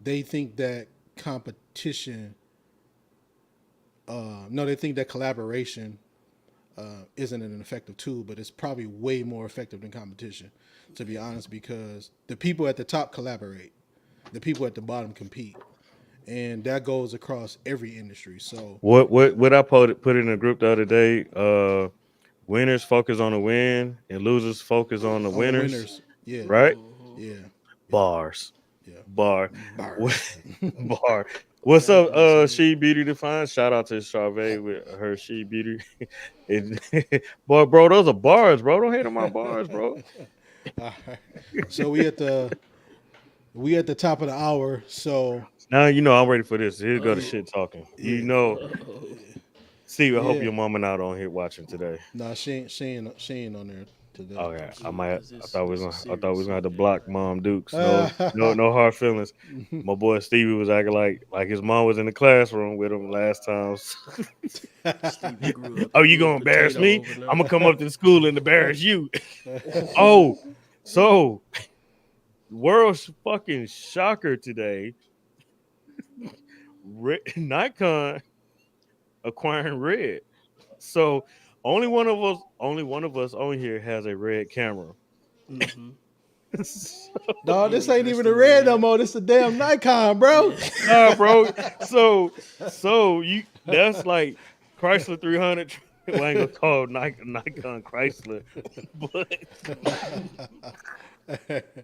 They think that competition. No, they think that collaboration isn't an effective tool, but it's probably way more effective than competition, to be honest, because the people at the top collaborate, the people at the bottom compete, and that goes across every industry. So, What I put in a group the other day, winners focus on the win and losers focus on the on the winners, winners, yeah, right? yeah, Bars. yeah, Bar. bars. Bar. What's up, She Beauty Defined? Shout out to Charvet with her She Beauty. Boy, bro, those are bars, bro. Don't hate on my bars, bro. All right. So we at the top of the hour. So Now I'm ready for this. Here go the shit talking. yeah, Steve, I hope yeah. your mama not on here watching today. Nah, she ain't on there today. Okay, Because I thought we was this is gonna serious have to subject. block Mom Dukes. No hard feelings. My boy Stevie was acting like his mom was in the classroom with him last time. Stevie grew up Oh, to you be a gonna embarrass potato me? over I'm there. gonna come up to the school and embarrass you. Oh, so world fucking shocker today. Nikon acquiring Red. So only one of us on here has a Red camera. Mm-hmm. Dog, You this ain't even invested a in red no that. more. This a damn Nikon, bro. Nah, bro. So you that's like Chrysler 300. Well, I ain't gonna call it Nikon Chrysler, but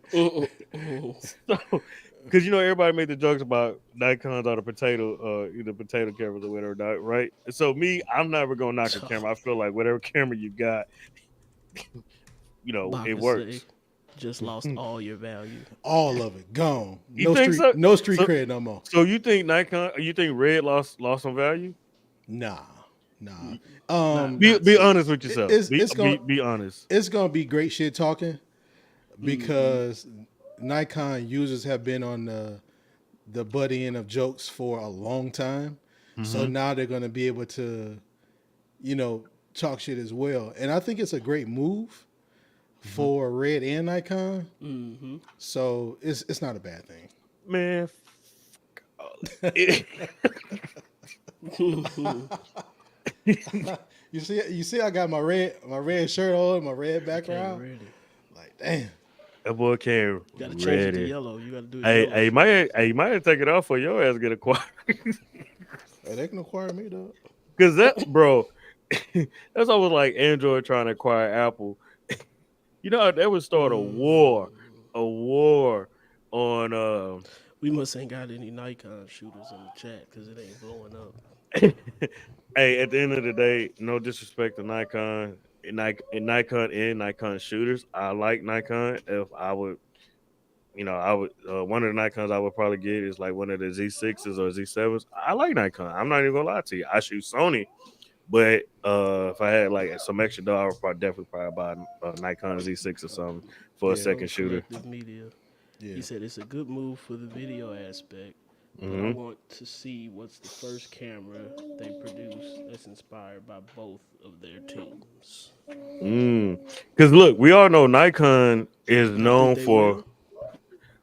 so because everybody made the jokes about Nikons are the potato cameras or whatever, right? So I'm never gonna knock a camera. I feel like whatever camera you got, it Baka say, works. just lost all your value. All of it gone. You No think street, so? no street So, cred no more. so you think Red lost some value? Nah. Be honest with yourself. It's Be honest. It's gonna be great shit talking because Nikon users have been on the butt end of jokes for a long time. So now they're gonna be able to, talk shit as well. And I think it's a great move for Red and Nikon. Mm-hmm. So it's not a bad thing. Man. You see, I got my red shirt on, my red Okay, background. ready. Like, damn. That boy came You gotta change it to ready. yellow. You gotta do it. Hey, yellow. you might have to take it off for your ass get acquired. Hey, they can acquire me though. Cause that, bro, that's almost like Android trying to acquire Apple. That would start a war on. We must ain't got any Nikon shooters in the chat because it ain't blowing up. Hey, at the end of the day, no disrespect to Nikon, and Nikon shooters. I like Nikon. If I would, I would one of the Nikons I would probably get is like one of the Z6s or Z7s. I like Nikon. I'm not even gonna lie to you. I shoot Sony, but if I had like some extra dough, I would definitely buy a Nikon Z6 or something for a Yeah. second shooter. Collective Media. Yeah. He said it's a good move for the video aspect, but I Hmm. want to see what's the first camera they produce that's inspired by both of their teams. Because look, we all know Nikon is You known think they for. will?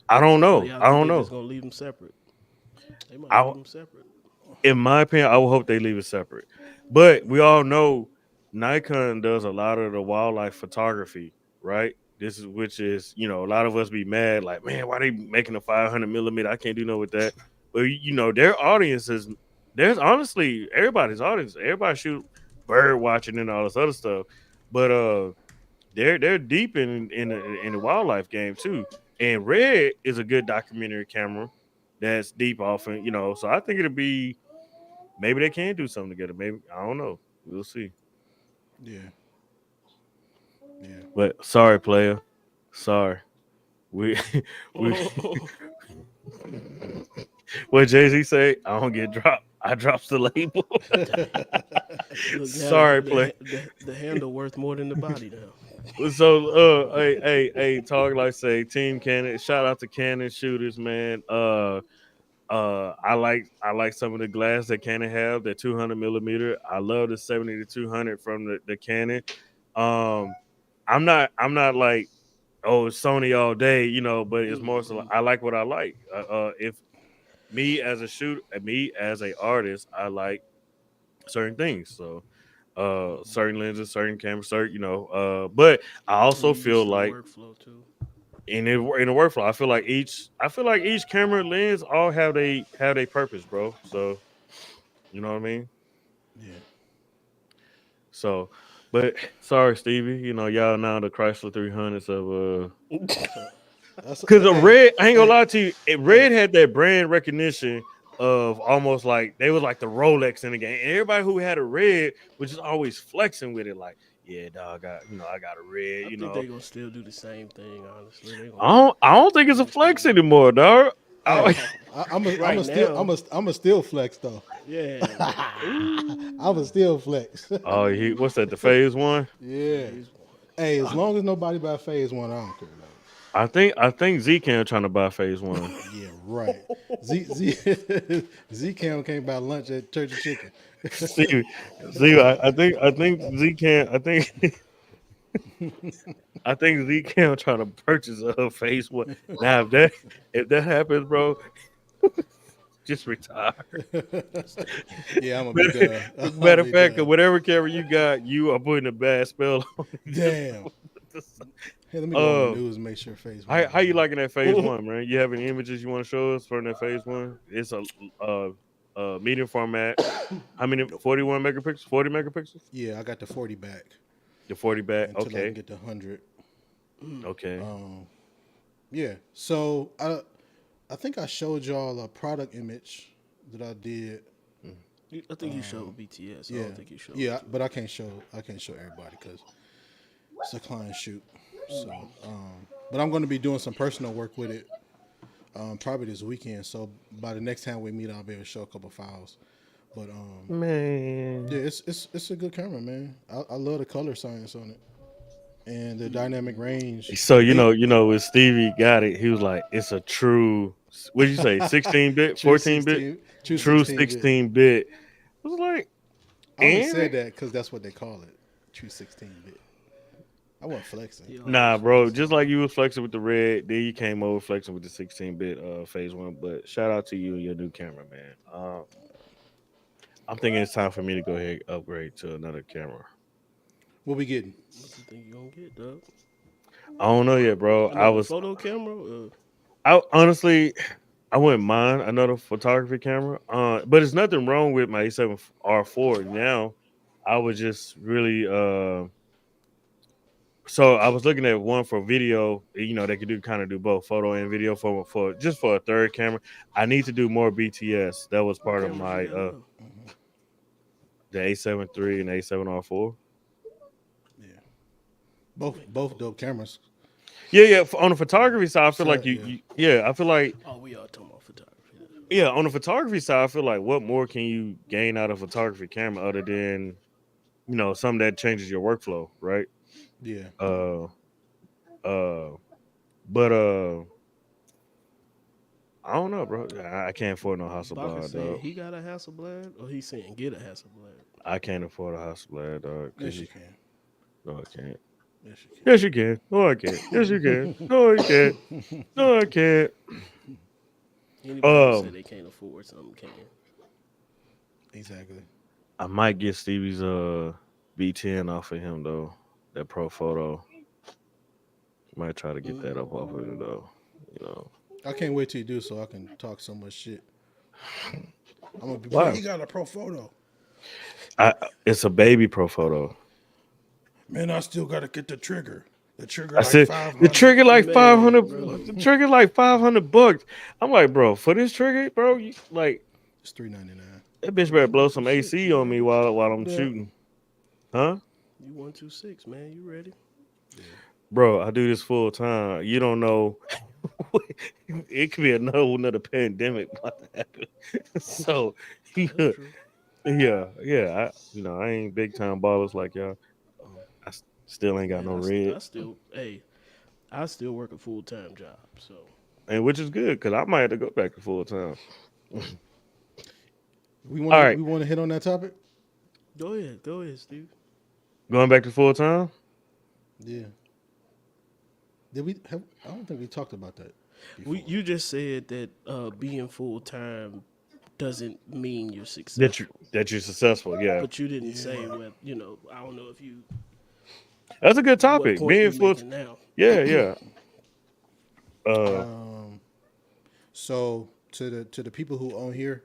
I don't Or know. y'all I don't think they just know. gonna leave them separate? They might I, leave them separate. in my opinion, I would hope they leave it separate. But we all know Nikon does a lot of the wildlife photography, right? Which is, a lot of us be mad, like, man, why they making a 500 millimeter? I can't do no with that. But their audience is there's honestly everybody's audience. Everybody shoot bird watching and all this other stuff, but they're deep in the wildlife game too. And Red is a good documentary camera that's deep often, So I think it'll be maybe they can do something together. Maybe I don't know. We'll see. Yeah. Yeah. But sorry, player. Sorry. We we what Jay-Z say, I don't get dropped. I drops the label. Look, Sorry, the, play. the handle worth more than the body now. So hey, talk like say Team Cannon. Shout out to Cannon shooters, man. I like some of the glass that Canon have, the 200 millimeter. I love the 70 to 200 from the Canon. I'm not like Sony all day, but it's more so like, I like what I like. If me as a shooter, me as a artist, I like certain things. So certain lenses, certain cameras, certain but I also You feel used to the like workflow too. in the workflow. I feel like each camera lens all have they purpose, bro. So you know what I mean. Yeah. So, but sorry, Stevie. Y'all now the Chrysler 300s of That's because a hey, Red. I ain't gonna hey, lie to you. Red had that brand recognition of almost like they was like the Rolex in the game. And everybody who had a Red was just always flexing with it, like, yeah, dog, I got a Red. I think they gonna still do the same thing. Honestly, they I gonna don't. I don't think it's a flex anymore, dog. hey, I'm Right a still now. I'm a still flex though. yeah. I'm a still flex. Oh, what's that? The Phase One. Yeah. Hey, as long as nobody buy phase one, I don't care. I think Zcam trying to buy Phase One. Yeah, right. Z Cam can't buy lunch at Church of Chicken. see, I think Zcam. I think Zcam trying to purchase a Phase One. Now if that happens, bro, just retire. Yeah, I'm gonna be done. I'm Matter gonna of be fact, done. whatever camera you got, you are putting a bad spell on it. Damn. Hey, let me go on Uh, the news and make sure phase How, one. how you liking that Phase One, man? You have any images you want to show us from that Phase One? It's a medium format. How many? 41 megapixels, 40 megapixels. Yeah, I got the 40 back The 40 back. until I Okay. can get the 100. Okay. Yeah. So I think I showed y'all a product image that I did. I think you showed BTS. I Yeah. don't think you showed. Yeah, but I can't show everybody because it's a client shoot. So, but I'm going to be doing some personal work with it, probably this weekend. So by the next time we meet, I'll be able to show a couple files. But Man. yeah, it's a good camera, man. I love the color science on it and the dynamic range. So when Stevie got it, he was like, "It's a true." What did you say? 16-bit, True 14-bit, 16, true 16-bit. 16-bit. I was like, I only and said that because that's what they call it, true 16-bit. I wasn't flexing. Yeah. nah, bro. Just like you was flexing with the Red, then you came over flexing with the 16-bit Phase One. But shout out to you and your new camera, man. I'm thinking it's time for me to go ahead and upgrade to another camera. What we getting? What you think you gonna get, Doug? I don't know yet, bro. Another photo camera. I honestly, I wouldn't mind another photography camera. But there's nothing wrong with my A7R4 now. I was just really so I was looking at one for video. You know, they could do kind of do both photo and video for just for a third camera. I need to do more BTS. That was part of Cameras my you got now? the A7 III and A7R4. Yeah, both dope cameras. Yeah. On the photography side, I feel So, like I feel like Oh, we are talking about photography. yeah, on the photography side, I feel like what more can you gain out of a photography camera other than something that changes your workflow, right? Yeah, Uh, uh, but I don't know, bro. I can't afford no Baka Hasselblad, saying dog. he got a Hasselblad, or he saying get a Hasselblad. I can't afford a Hasselblad, dog. yes you can. No, I can't. Yes you Yes, you can. No, I can't. Yes, you can. No, you can't. can. No, I can't. Anybody who say they can't afford something can. Exactly. I might get Stevie's B10 off of him though. That Pro Photo. Might try to get that up off of it though. You know. I can't wait till you do so I can talk so much shit. I'm gonna be. Why? He got a pro photo. It's a baby Pro Photo. Man, I still gotta get the trigger. The trigger I like said 500. the trigger like Man, 500. bro. The trigger like $500. I'm like, bro, for this trigger, bro, like It's $3.99. that bitch better blow some AC on me while I'm Yeah. shooting, huh? You 126, man. You ready? Bro, I do this full time. You don't know. It could be another pandemic about to happen. So, That's true. yeah. I ain't big time ballers like y'all. I still ain't got no Man, red, I still work a full time job. So and which is good because I might have to go back to full time. We All right. want to hit on that topic. go ahead, Steve. Going back to full time. Yeah. Did we have? I don't think we talked about that. Before. You just said that being full time doesn't mean you're successful. That you're successful. Yeah, But you didn't say what I don't know if you that's a good what topic. point Being you're full. making now. Yeah. So to the people who own here,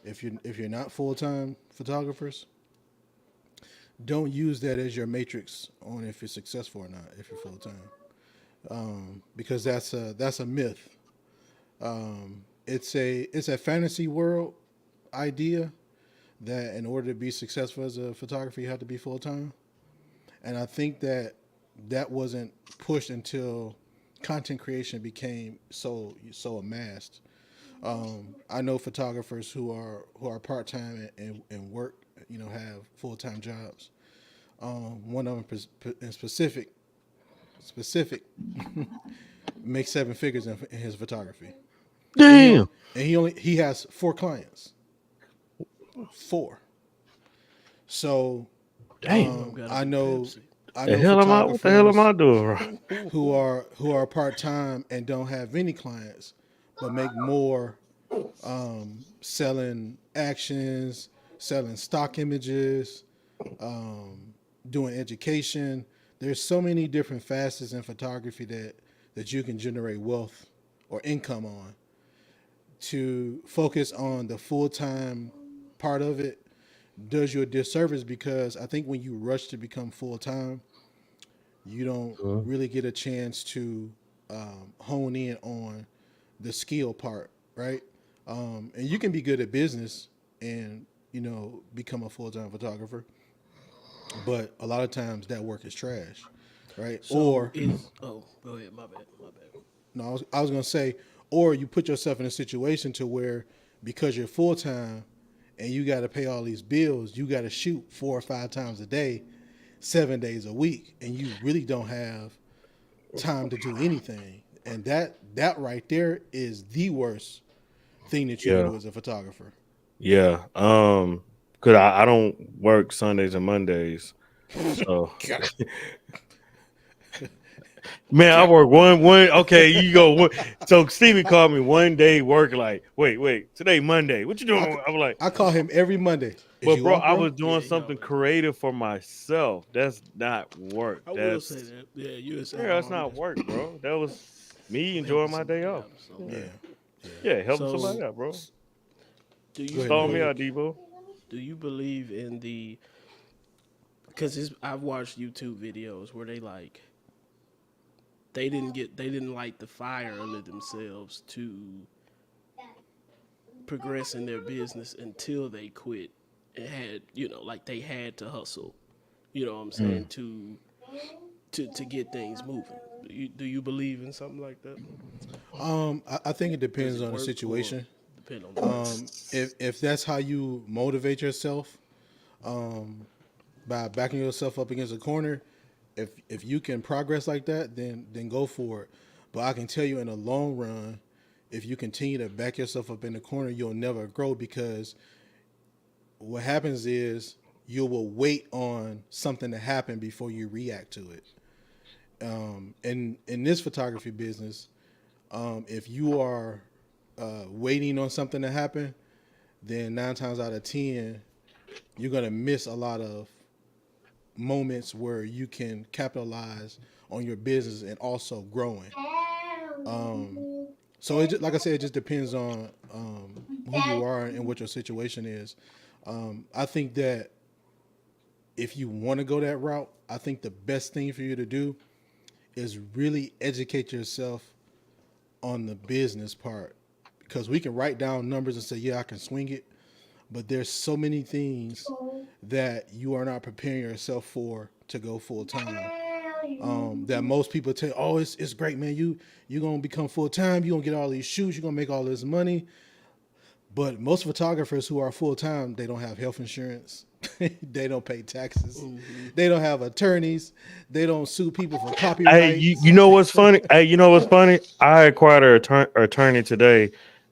if you're not full time photographers, don't use that as your matrix on if you're successful or not. If you're full time, because that's a myth. It's a fantasy world idea that in order to be successful as a photographer, you have to be full time. And I think that wasn't pushed until content creation became so amassed. I know photographers who are part time and work, have full time jobs. One of them in specific makes 7 figures in his photography. Damn. And he has 4 clients. 4. So Damn. I know What the hell am I doing wrong? who are part time and don't have any clients, but make more selling actions, selling stock images, doing education. There's so many different facets in photography that you can generate wealth or income on. To focus on the full time part of it does you a disservice, because I think when you rush to become full time, you don't really get a chance to hone in on the skill part, right? And you can be good at business and become a full time photographer, but a lot of times that work is trash, right? Go ahead, my bad. No, I was gonna say, or you put yourself in a situation to where because you're full time and you got to pay all these bills, you got to shoot 4 or 5 times a day, 7 days a week, and you really don't have time to do anything. And that right there is the worst thing that you can do as a photographer. Yeah. Cause I don't work Sundays and Mondays. So man, I work one. Okay, you go one. So Stevie called me one day working like, wait, today Monday. What you doing? I'm like, I call him every Monday. but bro, I was doing something creative for myself. That's not work. I will say that. Yeah, you would say that's not work, bro. That was me enjoying my day off. Helping somebody out, bro. Do you Call me out, Debo. Do you believe in the because I've watched YouTube videos where they didn't light the fire under themselves to progress in their business until they quit and had, like they had to hustle, you know what I'm saying, to get things moving. Do you believe in something like that? I think it depends Does it on the work, situation. or depend on the If that's how you motivate yourself, by backing yourself up against a corner, if you can progress like that, then go for it. But I can tell you, in the long run, if you continue to back yourself up in the corner, you'll never grow, because what happens is you will wait on something to happen before you react to it. And in this photography business, if you are waiting on something to happen, then 9 times out of 10, you're gonna miss a lot of moments where you can capitalize on your business and also growing. So like I said, it just depends on who you are and what your situation is. I think that if you want to go that route, I think the best thing for you to do is really educate yourself on the business part, because we can write down numbers and say, yeah, I can swing it, but there's so many things that you are not preparing yourself for to go full time. That most people tell, oh, it's great, man. You're gonna become full time. You're gonna get all these shoots. You're gonna make all this money. But most photographers who are full time, they don't have health insurance. They don't pay taxes. They don't have attorneys. They don't sue people for copyright. Hey, you know what's funny? Hey, you know what's funny? I acquired an attorney today,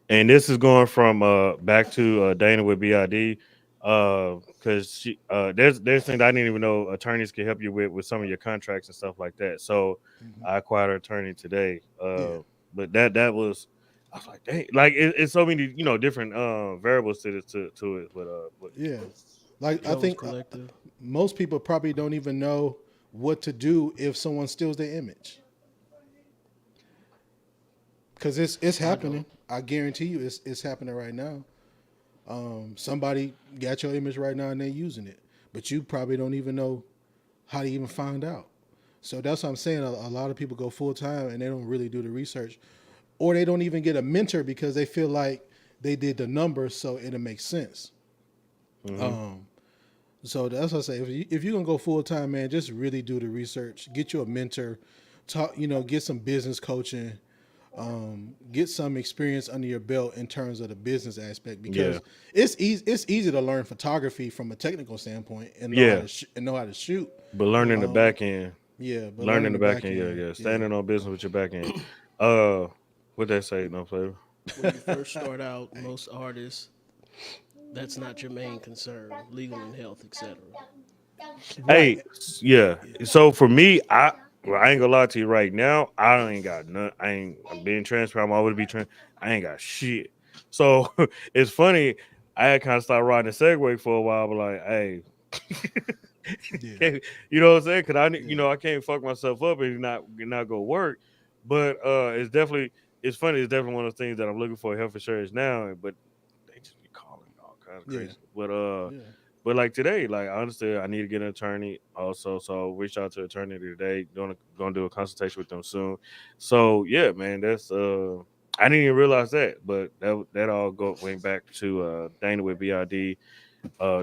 and this is going from back to Dana with BID, because she there's things I didn't even know attorneys can help you with some of your contracts and stuff like that. So I acquired an attorney today. But that was, I was like, dang, like it's so many different variables to it. But Yeah, like I Joe's think Collective. most people probably don't even know what to do if someone steals their image, because it's happening. I guarantee you, it's happening right now. Somebody got your image right now and they're using it, but you probably don't even know how to even find out. So that's what I'm saying. A lot of people go full time and they don't really do the research, or they don't even get a mentor because they feel like they did the numbers, so it'll make sense. So that's what I say. If you're gonna go full time, man, just really do the research. Get you a mentor. Talk. Get some business coaching. Get some experience under your belt in terms of the business aspect, because it's easy to learn photography from a technical standpoint and know how to shoot. But learning the back end. Yeah, but Learning the back end, yeah. Standing on business with your back end. What they say, no flavor. When you first start out, most artists, that's not your main concern. Legal and health, etc. Hey, yeah. So for me, I ain't gonna lie to you right now. I ain't got none. I'm being transparent. I'm always be I ain't got shit. So it's funny. I had kind of started riding the Segway for a while, but like, hey, you know what I'm saying? Because I can't fuck myself up and not go work. But it's funny. It's definitely one of those things that I'm looking for health insurance now. But they just be calling all kinds of crazy. But like today, like honestly, I need to get an attorney also. So reach out to an attorney today. Gonna do a consultation with them soon. So yeah, man, that's I didn't even realize that, but that all went back to Dana with BID,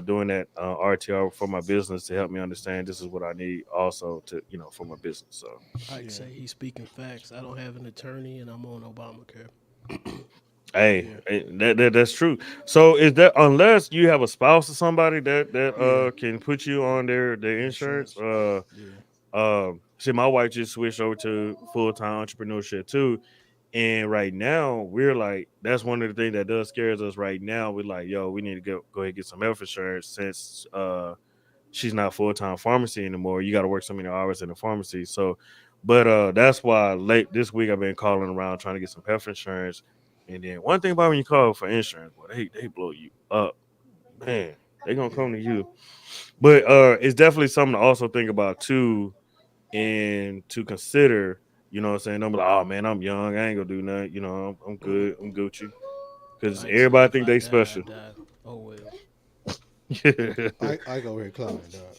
doing that RTR for my business to help me understand this is what I need also to for my business. So I say he's speaking facts. I don't have an attorney, and I'm on Obamacare. hey, that's true. So is that unless you have a spouse or somebody that can put you on their insurance? See, my wife just switched over to full-time entrepreneurship too. And right now, we're like, that's one of the things that does scares us right now. We're like, yo, we need to go ahead and get some health insurance since she's not full-time pharmacy anymore. You got to work so many hours in the pharmacy. So, but that's why late this week I've been calling around trying to get some health insurance. And then one thing about when you call for insurance, boy, they blow you up. Man, they going to come to you. But it's definitely something to also think about too, and to consider. You know what I'm saying? Don't be like, oh man, I'm young. I ain't gonna do nothing. I'm good. I'm Gucci. Because everybody think they special. Oh well. I go over here clowning, dog.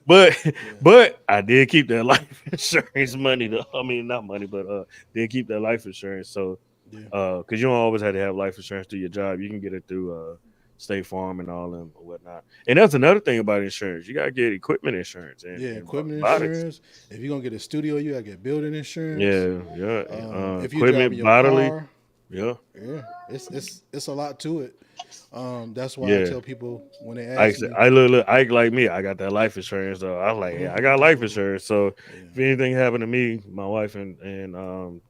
but Yeah. but I did keep that life insurance money though. I mean not money, but did keep that life insurance. So Yeah. because you don't always have to have life insurance through your job. You can get it through State Farm and all them or whatnot. And that's another thing about insurance. You gotta get equipment insurance and, Yeah, and equipment robotics. insurance. If you're gonna get a studio, you gotta get building insurance. Yeah. If you're driving Equipment, your bodily. car, Yeah. yeah, it's a lot to it. That's why I Yeah. tell people when they I ask said, me, I look like me. I got that life insurance though. I was like, yeah, I got life insurance. So if yeah, anything happened to me, my wife and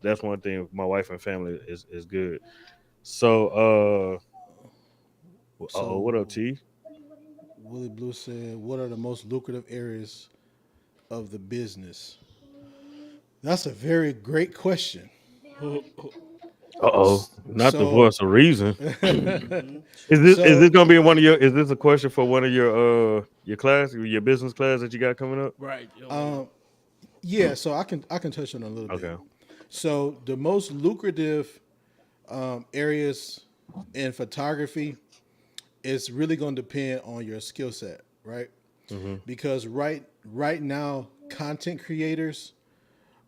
that's one thing. My wife and family is good. So what up, so T? Willie Blue said, "What are the most lucrative areas of the business?" That's a very great question. Not the So, voice of reason. Mhm. Is this so gonna be one of your? Is this a question for one of your class, your business class that you got coming up? Right. Yo, yeah, so I can touch on it a little bit. Okay. So the most lucrative areas in photography is really going to depend on your skill set, right? Mm-hmm. Because right now, content creators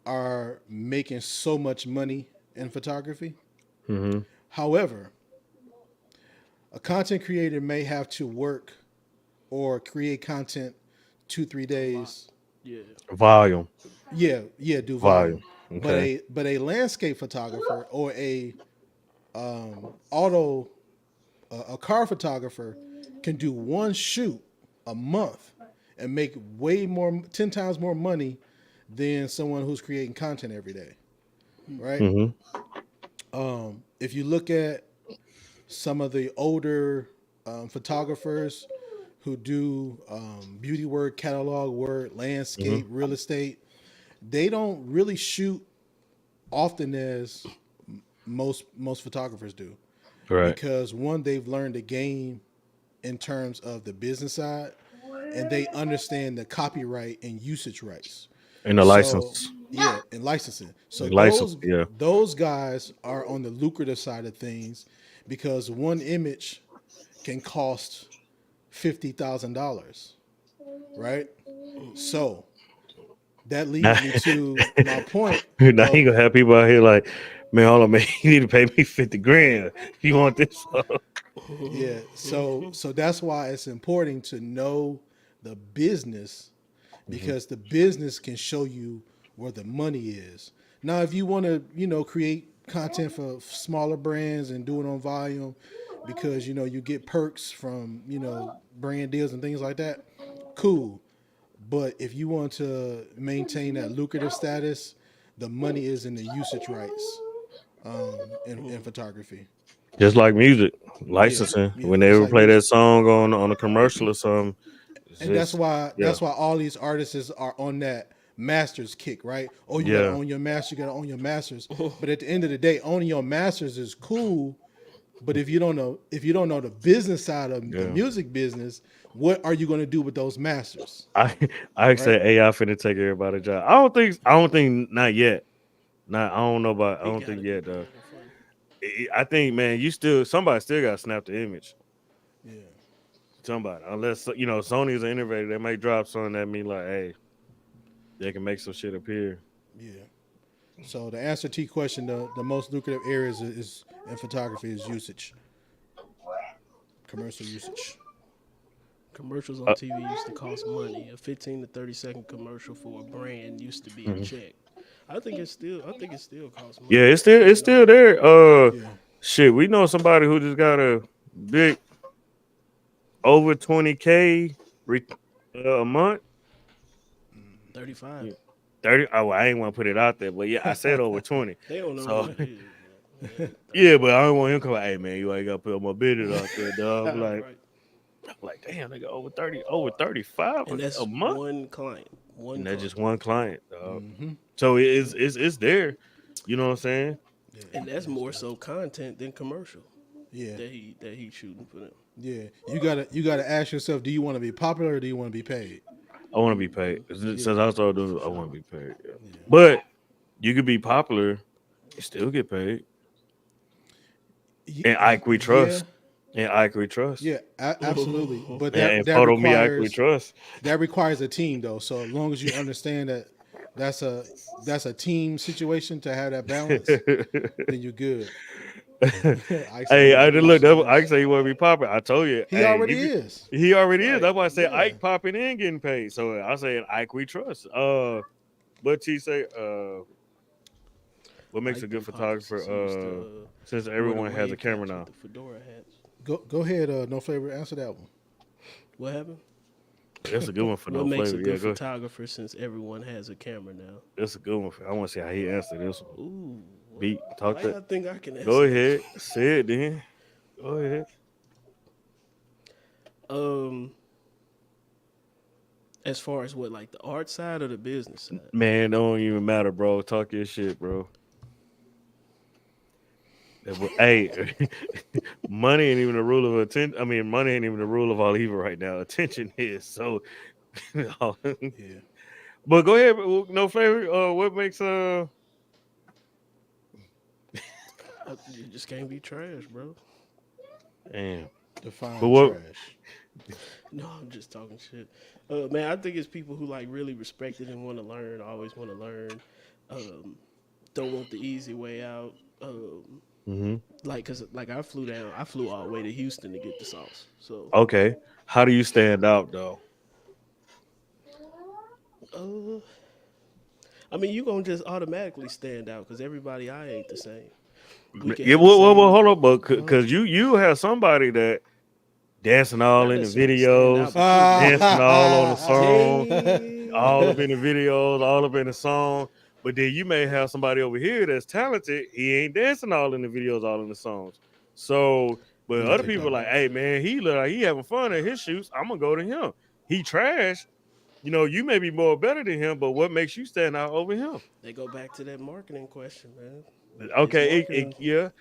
are making so much money in photography. Mm-hmm. However, a content creator may have to work or create content 2 3 days. yeah. Volume. Yeah, do Volume. volume. But Okay. a landscape photographer or a auto a car photographer can do one shoot a month and make way more 10 times more money than someone who's creating content every day, right? Mm-hmm. If you look at some of the older photographers who do beauty work, catalog work, landscape, Mm-hmm. real estate, they don't really shoot often as most photographers do Right. because one, they've learned the game in terms of the business side, and they understand the copyright and usage rights. And the So license. yeah, and licensing. So License. those Yeah. those guys are on the lucrative side of things because one image can cost $50,000, right? So that Now, leads me to my point now you of gonna have people out here like, man, hold on, man, you need to pay me 50 grand. You want this? yeah. So that's why it's important to know the business Mm-hmm. because the business can show you where the money is. Now, if you want to, create content for smaller brands and do it on volume because, you get perks from, brand deals and things like that, cool. But if you want to maintain that lucrative status, the money is in the usage rights in photography. Just like music, Yeah, licensing. yeah, When they just ever like play that music. song on a commercial or something, it's And that's just why yeah, all these artists are on that masters kick, right? Oh, you gotta yeah, own your master, you gotta own your masters. But at the end of the day, owning your masters is cool. But if you don't know the business side of the yeah. music business, what are you gonna do with those masters? I I Right? said AI finna take everybody's job. I don't think not yet. Not I don't know about I He don't got think it. yet He though. got it for I think man, somebody still got to snap the image. Yeah. Somebody, unless Sony is an innovator, they might drop something that mean like, hey, they can make some shit appear. Yeah. So the answer to your question, the most lucrative areas is in photography is usage, commercial usage. Commercials on Uh, TV used to cost money. A 15 to 30-second commercial for a brand used to be a mhm. check. I think it still costs Yeah, money. it's Depending still on there. Yeah. Shit, we know somebody who just got a big over 20K a month. 35. Yeah. 30. Oh, I ain't want to put it out there, but yeah, I said over 20. They don't know So what it is. Yeah, yeah, but I don't want him to come. Hey man, you ain't got to put my business out there, dog. 35. Right. I'm like, damn, they got over 30, over 35 And a that's month, one client. One and that's client. just one client, dog. Mm-hmm. So it's there. You know what I'm saying? Yeah. And that's more so content than commercial Yeah. that he's shooting for them. Yeah. You gotta ask yourself, do you want to be popular or do you want to be paid? I want to be paid. Since I started doing it, I want to be paid. Yeah. Yeah. But you could be popular and still get paid. And Ike, we Yeah. trust. And Ike we trust. Yeah, absolutely. But And that photo me Ike we requires trust. that requires a team though. So as long as you understand that that's a team situation to have that balance, then you're good. Hey, I did look. Ike say he want to be popping. I told you, He hey, already is. He already is. Right. That's why I said Yeah. Ike popping in getting paid. So I said Ike we trust. But he say, what makes Ike a good been popping photographer? since he used to, Since wear everyone the has a wave camera caps now. with the fedora hats. Go ahead, no flavor. Answer that one. What happened? That's a good one for What no makes flavor. a good Yeah, go. photographer since everyone has a camera now? That's a good one. I want to see how he answered this one. Ooh. Beat, talk Why that. I think I can answer Go that? ahead, say it then. Go ahead. As far as what, like the art side or the business side? Man, don't even matter, bro. Talk your shit, bro. Hey, money ain't even the rule of attention. I mean, money ain't even the rule of all evil right now. Attention is so. Yeah. But go ahead, no flavor. What makes You just can't be trash, bro. Damn. Define But what- trash. No, I'm just talking shit. Man, I think it's people who like really respect it and want to learn, always want to learn. Don't want the easy way out. Like, cause like I flew all the way to Houston to get the sauce. So, Okay, how do you stand out though? I mean, you gonna just automatically stand out because everybody I ain't the same. We can Yeah, have the well, same- hold on, but because you have somebody that dancing all Not in the necessarily stand videos, out, but you- dancing all on the song, Dang. all up in the videos, all up in the song. But then you may have somebody over here that's talented. He ain't dancing all in the videos, all in the songs. So, but Yeah, other take people that are like, hey man, he look like he having fun at his shoots. I'm gonna go to him. He trash. You know, you may be more better than him, but what makes you stand out over him? They go back to that marketing question, man. Okay, marketing-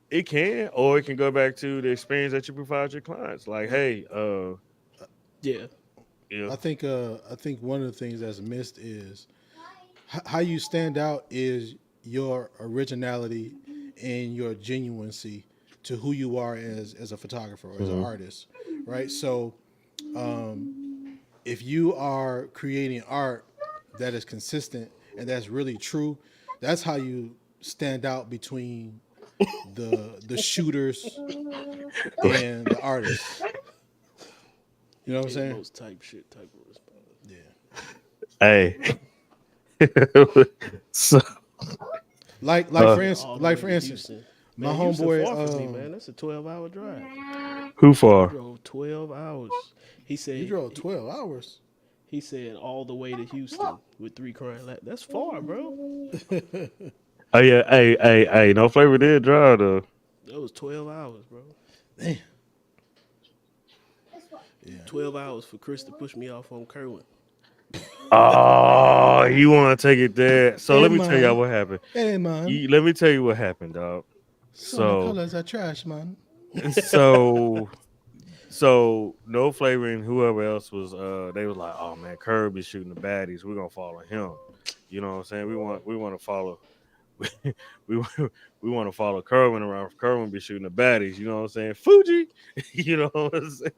it can, or it can go back to the experience that you provide your clients. Like, hey, Yeah. yeah, I think one of the things that's missed is how you stand out is your originality and your genuinency to who you are as a photographer or as an artist, right? So, if you are creating art that is consistent and that's really true, that's how you stand out between the shooters and the artists. You know what I'm saying? Most type shit type of response. Yeah. hey. So, Like for All the way to instance, Houston. my Man, Houston homeboy, far from me, man. That's a 12-hour drive. who far? Drove 12 hours. He said you drove 12 hours. He said all the way to Houston with 3 crying laps. That's far, bro. Oh yeah, hey, no flavor did drive though. That was 12 hours, bro. Damn. 12 hours for Chris to push me off on Kerwin. Oh, you want to take it there? So Hey, let me tell man. y'all what happened. Hey man, Let me tell you what happened, dog. so the colors are trash, man. So no flavor and whoever else was they was like, oh man, Curb is shooting the baddies, we're gonna follow him. You know what I'm saying? We want to follow we want to follow Kerwin around. Kerwin be shooting the baddies, you know what I'm saying? Fuji, you know what I'm saying?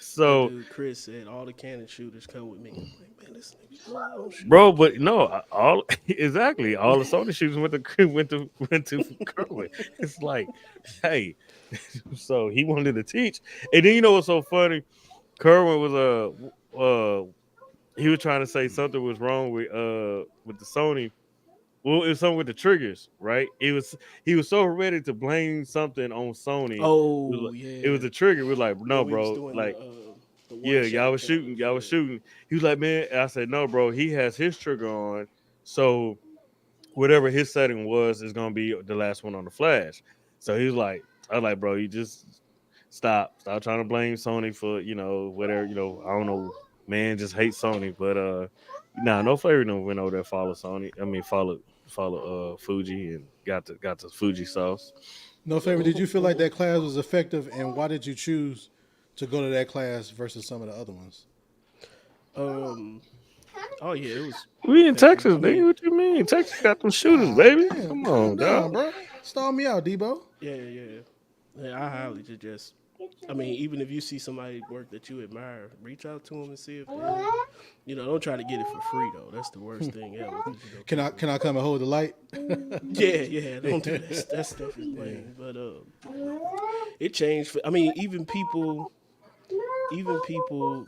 So Dude, Chris said all the Canon shooters come with me. I'm like, man, this nigga don't shoot. bro, but no, all exactly all the Sony shooters went to Kerwin. It's like, hey, so he wanted to teach, and then you know what's so funny? Kerwin was he was trying to say something was wrong with the Sony. Well, it was something with the triggers, right? He was so ready to blame something on Sony. Oh, It was the trigger. We was like, no, We was bro, doing like. the Yeah, one-shot y'all was cameras, shooting. Y'all was yeah. shooting. He was like, man. I said, no, bro. He has his trigger on, so whatever his setting was is gonna be the last one on the flash. So he was like, I was like, bro, you just stop trying to blame Sony for whatever. I don't know. Man, just hate Sony, but no flavor no went over there follow Sony. I mean, follow Fuji and got the Fuji sauce. No favor. Did you feel like that class was effective, and why did you choose to go to that class versus some of the other ones? Oh yeah, it was. We in Texas, nigga. What you mean? Texas got them shooters, baby. Come on, Calm down, dog. bro. Stall me out, Debo. Yeah. I highly suggest I mean, even if you see somebody work that you admire, reach out to them and see if they, don't try to get it for free though. That's the worst thing ever. 'Cause, Can I come and hold the light? yeah, don't do that. That stuff is lame. But it changed. I mean, even people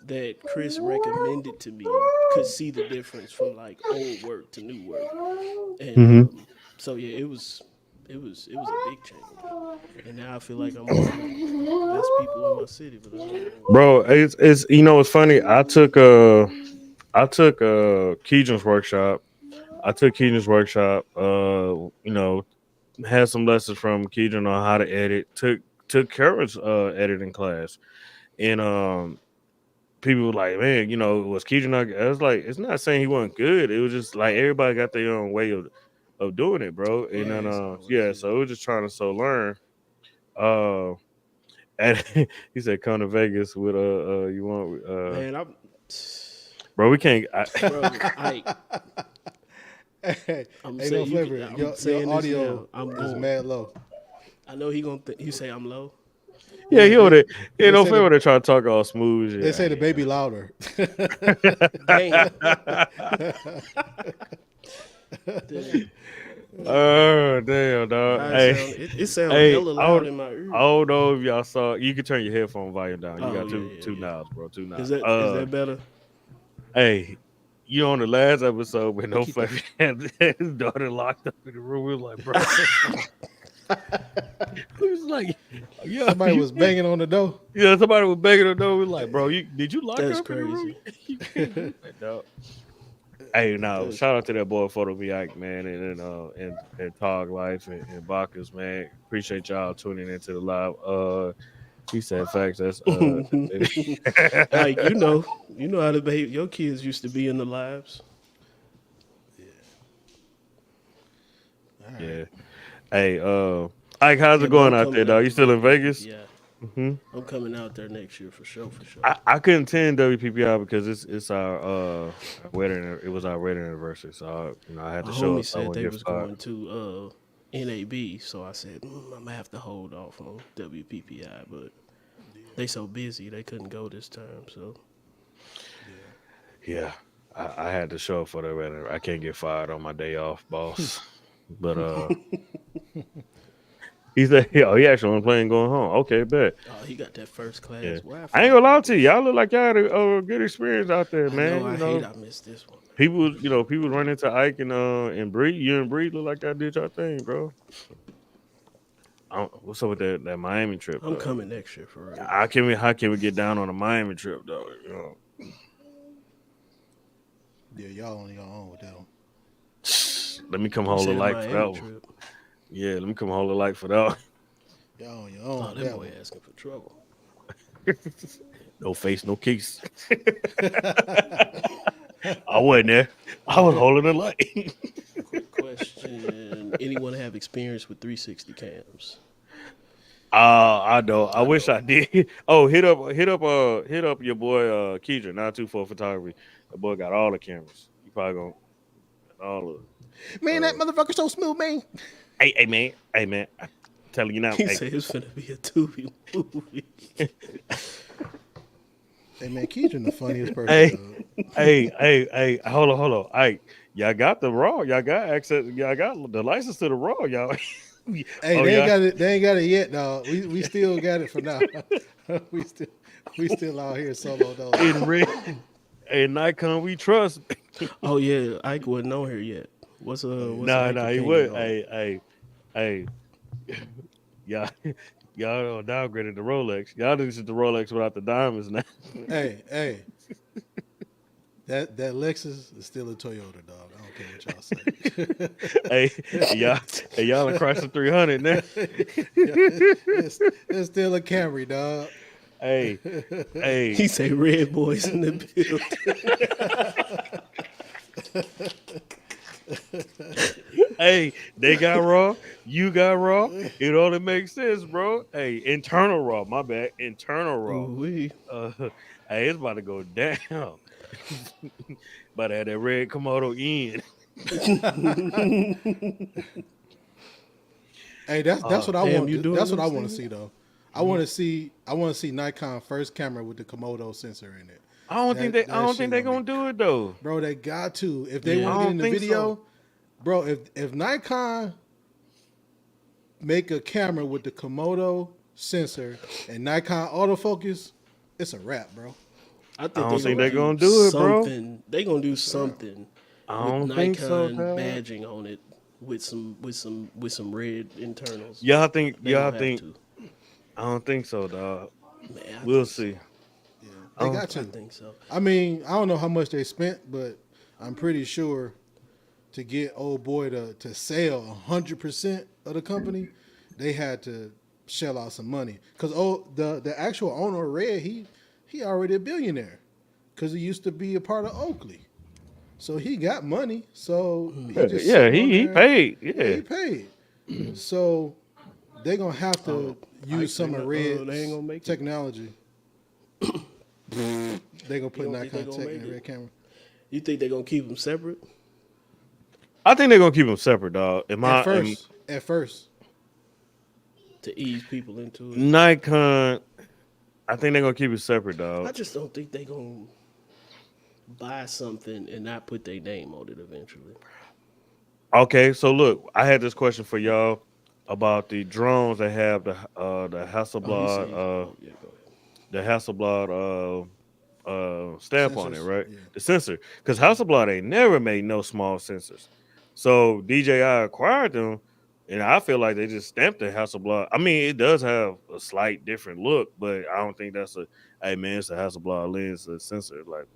that Chris recommended to me could see the difference from like old work to new work, and so yeah, it was a big change. And now I feel like I'm one of the best people in my city. But Bro, it's it's funny. I took Keegan's workshop. I took Keegan's workshop. Had some lessons from Keegan on how to edit. Took Karen's editing class, and people were like, man, was Keegan not good? I was like, it's not saying he wasn't good. It was just like everybody got their own way of doing it, bro. And then so it was just trying to learn. And he said, "Come to Vegas with you want man, bro, we can't." Hey, I'm ain't saying no flavor. Your audio is mad low. I know he gonna. You say I'm low. Yeah, he over there. They Ain't no say favor to try to talk all smooth. They say the baby louder. Damn. Oh damn, dog. It sounds hella loud in my ears. I don't know if y'all saw. You can turn your headphone volume down. You got two knobs, bro. Two knobs. Is that better? Hey, you on the last episode with no flavor had his daughter locked up in the room. We was like, bro. He was like, yeah. Somebody was banging on the door. Yeah, somebody was banging on the door. We was like, bro, did you lock her That's up in the room? crazy. You can't do that, dog. Hey, no, shout out to that boy Photo V Ike, man, and Tog Life and Bacchus, man. Appreciate y'all tuning into the live. He said facts. That's Like you know how to behave. Your kids used to be in the lives. Yeah. Hey, Ike, how's it going out there, dog? You still in Vegas? Yeah. Mm-hmm. I'm coming out there next year for sure. I couldn't attend WPPI because it's our wedding. It was our wedding anniversary, so I had to show up. Homie said they was going to NAB, so I said I'm gonna have to hold off on WPPI, but they so busy they couldn't go this time. So yeah, I had to show up for the wedding. I can't get fired on my day off, boss. But he said, he actually on plane going home. Okay, bet. Oh, he got that first class. Yeah. Wi-Fi. I ain't gonna lie to you. Y'all look like y'all had a good experience out there, man. I missed this one. People run into Ike and Bree. You and Bree look like y'all did y'all thing, bro. What's up with that Miami trip? I'm coming next year for real. How can we get down on a Miami trip, though? Yeah, y'all on your own with that one. Let me come hold the light for that one. Yeah, let me come hold the light for that one. Y'all on your own. Oh, that boy asking for trouble. No face, no case. I wasn't there. I was holding the light. Quick question: anyone have experience with 360 cams? I don't. I wish I did. Oh, hit up your boy Keidra, 924 Photography. The boy got all the cameras. You probably gonna all of it. Man, that motherfucker so smooth, man. Hey man. I'm telling you now. He said it's gonna be a Tubi movie. Hey man, Keidron the funniest person. Hey, hold on. Hey, y'all got the raw. Y'all got access. Y'all got the license to the raw, y'all. Hey, they ain't got it. They ain't got it yet, dog. We still got it for now. we still out here solo though. In red. Hey, Nikon, we trust. Oh yeah, Ike wasn't on here yet. What's Nah, he would. Hey, y'all downgraded the Rolex. Y'all this is the Rolex without the diamonds now. Hey, that Lexus is still a Toyota, dog. I don't care what y'all say. y'all across the 300 now. It's still a Camry, dog. Hey. He say red boys in the building. Hey, they got raw. You got raw. It only makes sense, bro. Hey, internal raw. My bad. Internal raw. Ooh-wee. Hey, it's about to go down. About to have that red Komodo in. Hey, that's what I want. That's what I want to see though. I want to see Nikon first camera with the Komodo sensor in it. I don't think they. That I don't shit think they gonna gonna do it though. Bro, they got to. If they Yeah. want I to get don't in the think video, so. bro, if Nikon make a camera with the Komodo sensor and Nikon autofocus, it's a wrap, bro. I think I don't think they they gonna do it, bro. something. They gonna do something I with don't think so, Nikon dog. badging on it with some red internals. Y'all think? They Y'all gonna have think? to. I don't think so, dog. Man, I We'll think so. see. Yeah, they Oh. got I to. think so. I mean, I don't know how much they spent, but I'm pretty sure to get old boy to sell 100% of the company, they had to shell out some money. Cause the actual owner of Red, he already a billionaire, cause he used to be a part of Oakley, so he got money. So he just Yeah, sitting on he there. paid. Yeah, Yeah. he paid. So they gonna have to use some of Red's they ain't gonna make it. technology. They gonna put You don't think they Nikon gonna tech make in the it? Red camera. You think they're gonna keep them separate? I think they're gonna keep them separate, dog. At first, To ease people into it. Nikon, I think they're gonna keep it separate, dog. I just don't think they're gonna buy something and not put their name on it eventually. Okay, so look, I had this question for y'all about the drones that have the Oh, he Hasselblad said, oh, yeah, go ahead. the Hasselblad stamp on it, Sensors, right? yeah. The sensor, because Hasselblad ain't never made no small sensors. So DJI acquired them, and I feel like they just stamped the Hasselblad. I mean, it does have a slight different look, but I don't think that's hey man, it's a Hasselblad lens sensor. Like,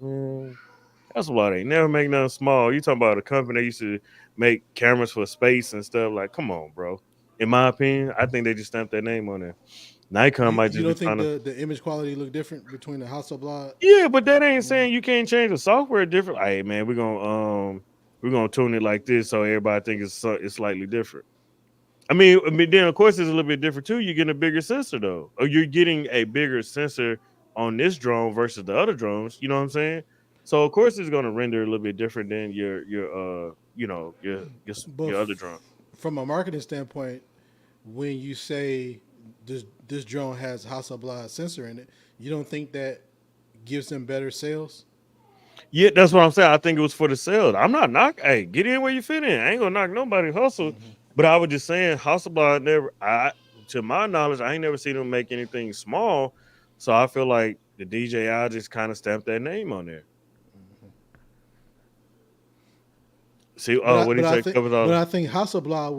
Hasselblad ain't never make nothing small. You talking about a company that used to make cameras for space and stuff? Like, come on, bro. In my opinion, I think they just stamped their name on there. Nikon might You just be don't trying think to. the image quality look different between the Hasselblad? Yeah, but that ain't saying you can't change the software different. Hey man, we're gonna tune it like this so everybody thinks it's slightly different. I mean, then of course it's a little bit different too. You're getting a bigger sensor though, or you're getting a bigger sensor on this drone versus the other drones. You know what I'm saying? So of course it's gonna render a little bit different than your But your other drone. from a marketing standpoint, when you say this drone has Hasselblad sensor in it, you don't think that gives them better sales? Yeah, that's what I'm saying. I think it was for the sales. I'm not knock. Hey, get in where you fit in. I ain't gonna knock nobody hustle. But I was just saying, Hasselblad never. To my knowledge, I ain't never seen them make anything small. So I feel like the DJI just kind of stamped their name on there. See, what do you say? Covers all. But I think Hasselblad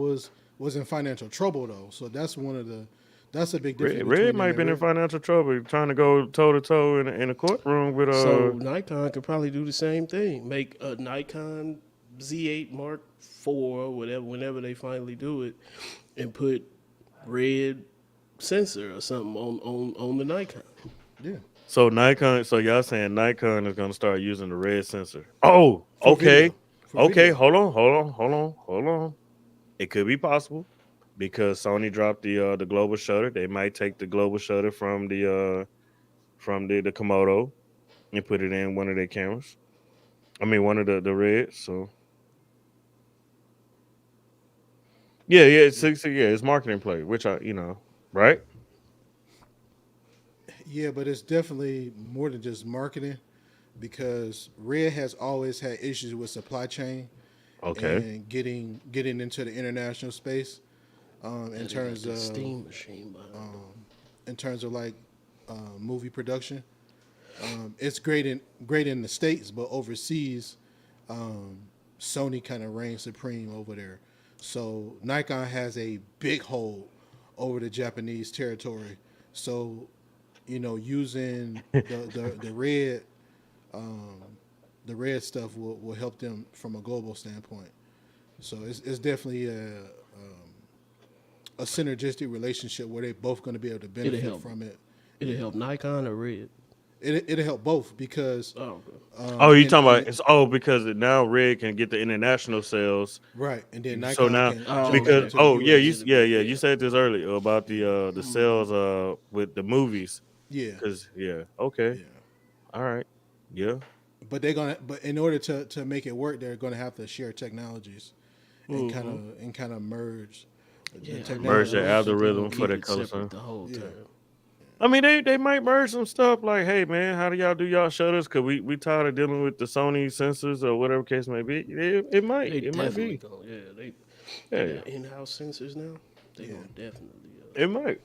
was in financial trouble though, so that's a big difference. Red between might have them been in and financial trouble trying to go toe to toe in a courtroom with So Nikon could probably do the same thing. Make a Nikon Z8 Mark IV or whatever, whenever they finally do it, and put red sensor or something on the Nikon. yeah. So Nikon. So y'all saying Nikon is gonna start using the red sensor? Oh, For okay. video. For Okay, video. hold on. It could be possible because Sony dropped the global shutter. They might take the global shutter from the Komodo and put it in one of their cameras. I mean, one of the reds. So yeah, it's marketing play, which right? Yeah, but it's definitely more than just marketing because Red has always had issues with supply chain Okay. and getting into the international space in terms The of steam machine behind it. in terms of like movie production. It's great in the States, but overseas, Sony kind of reigns supreme over there. So Nikon has a big hold over the Japanese territory. So, using the red the red stuff will help them from a global standpoint. So it's definitely a synergistic relationship where they're both going to be able to benefit help. from it. It'll help Nikon or Red. It'll help both because Oh, You and- talking and- about because now Red can get the international sales. right, and then Nikon So now can Oh, jump because into the US. you said this earlier about the sales with the movies. Yeah, Because okay, yeah. all right, yeah. But but in order to make it work, they're gonna have to share technologies and kind of merge the yeah. technology. Merge the They're algorithm gonna for keep the it separate color. the whole Yeah. time. I mean, they might merge some stuff like, hey man, how do y'all do y'all shutters? Cause we tired of dealing with the Sony sensors or whatever case may be. It They might definitely be. go. Yeah, they Yeah, got in-house sensors now. They Yeah. gonna definitely it might.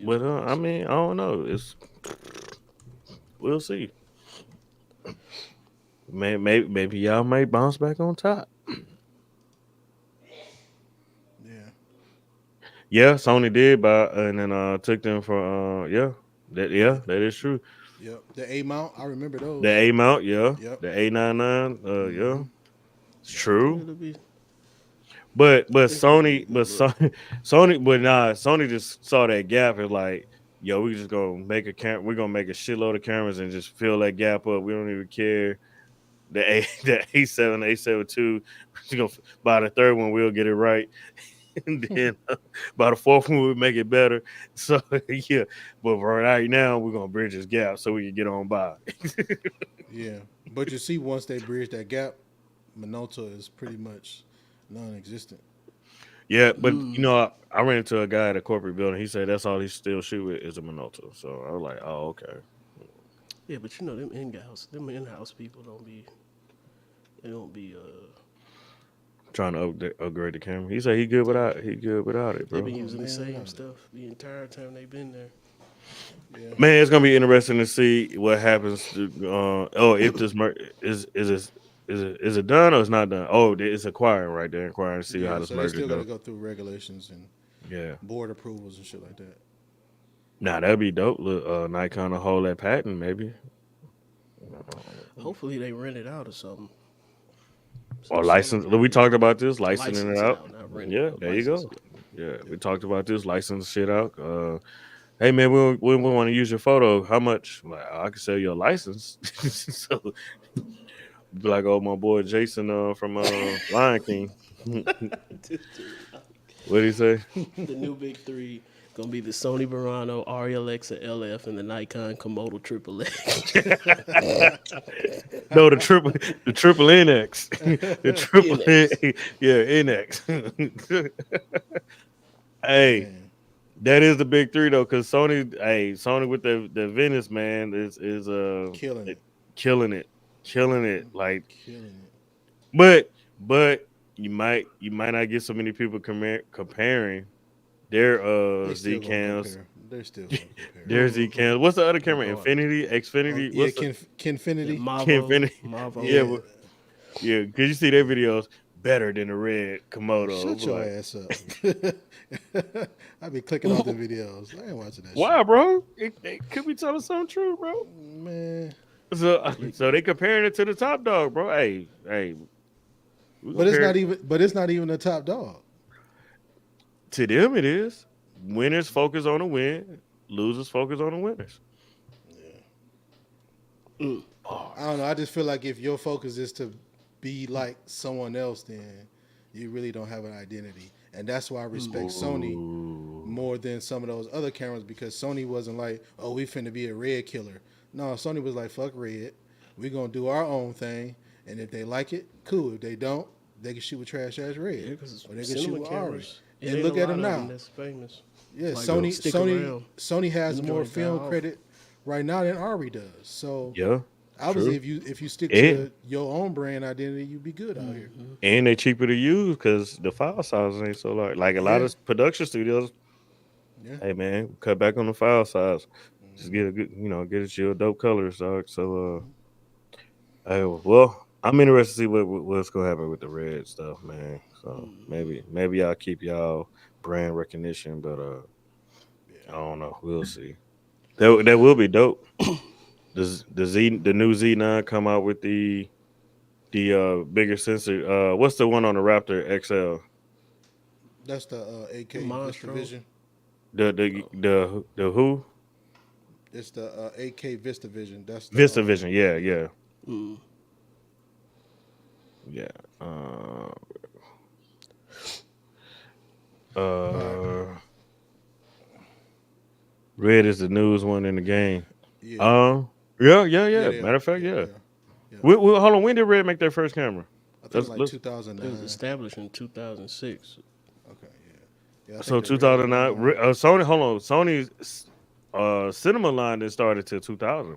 But I utilize mean, I don't know. We'll see. Maybe y'all might bounce back on top. Yeah. Yeah, Sony did buy and then took them for that is true. Yep. The A mount, I remember The those. A mount, yeah. Yep. The A99, yeah. It's I think true. it'll be. But I think it'll be a Sony, good look. Sony just saw that gap and like, yo, we just gonna make we're gonna make a shitload of cameras and just fill that gap up. We don't even care. The A7, A7 II, by the third one we'll get it right. And then by the fourth one we'll make it better. So yeah, but right now we're gonna bridge this gap so we can get on by. Yeah. But you see, once they bridge that gap, Minolta is pretty much non-existent. Yeah, but I ran into a guy at a corporate building. He said that's all he still shoot with is a Minolta. So I was like, oh, okay. Yeah, but them in-house people don't be. They don't be. Trying to upgrade the camera. He said he good without it, They've bro. been using the man, same without it. stuff the entire time they've been there. Yeah. Man, it's gonna be interesting to see what happens to if this is it done or it's not done? Oh, it's acquiring right there, inquiring to see how Yeah. this So they merger still got to goes. go through regulations and Yeah, board approvals and shit like that. nah, that'd be dope. Look, Nikon to hold that patent, maybe, Hopefully they rent it out or something. or license. We talked about this licensing License it it out. out, not rent it Yeah, out. there you License go. it. Yeah, we talked about this license shit out. Hey man, we want to use your photo. How much? Like, I can sell you a license. So be like, oh my boy Jason from Lion King. What did he say? The new big three gonna be the Sony Burano, Arri Alexa LF, and the Nikon Komodo Triple X. No, the triple NX, the triple NX. NX. Hey, Man. that is the big three though, because Sony with the Venice man is Killing it. killing it. Like, Killing it. but you might not get so many people comparing their They Z still gonna cams. compare. They're still gonna compare. Their Z cams. What's the other camera? Regardless. Infinity, Oh, Xfinity. yeah, What's the Kinfinity. Infinity? Mavo. Yeah, Yeah. yeah. Cause you see their videos better than the red Komodo. Shut your Like, ass up. I be clicking off the videos. I ain't watching that why, bro? It could be telling something true, bro. shit. Man. So they comparing it to the top dog, bro. Hey. But it's not even a top dog. To them. It is. Winners focus on the win. Losers focus on the winners. I don't know. I just feel like if your focus is to be like someone else, then you really don't have an identity. And that's why I respect Sony more than some of those other cameras, because Sony wasn't like, oh, we finna be a red killer. No, Sony was like, fuck red. We're gonna do our own thing. And if they like it, cool. If they don't, they can shoot with trash ass red. Yeah, because Or they can shoot with Ari. It And ain't look a at lot them of now. them that's famous. Yeah, Like, stick around. Sony has Them more joints die film off. credit right now than Ari does. So Yeah. obviously, True. if you stick And- to your own brand identity, you'd be good out here. And they cheaper to use because the file sizes ain't so large. Like a lot of production studios, Yeah. hey man, cut back on the file size. Just get a good, get it your dope colors, dog. So, well, I'm interested to see what's gonna happen with the red stuff, man. So maybe I'll keep y'all brand recognition, but I don't know. We'll see. That will be dope. The new Z9 come out with the bigger sensor. What's the one on the Raptor XL? That's the AK Monstro. VistaVision. The who? It's the AK VistaVision. That's the, VistaVision. Yeah. Mm. Yeah. Red is the newest one in the game. Yeah. Yeah. Matter of fact, yeah. Hold on. When did Red make their first camera? I think like let's- It 2009. was established in 2006. Okay, yeah. I So think the red 2009. one- Sony. Hold on. Sony's Cinema line didn't start until 2000.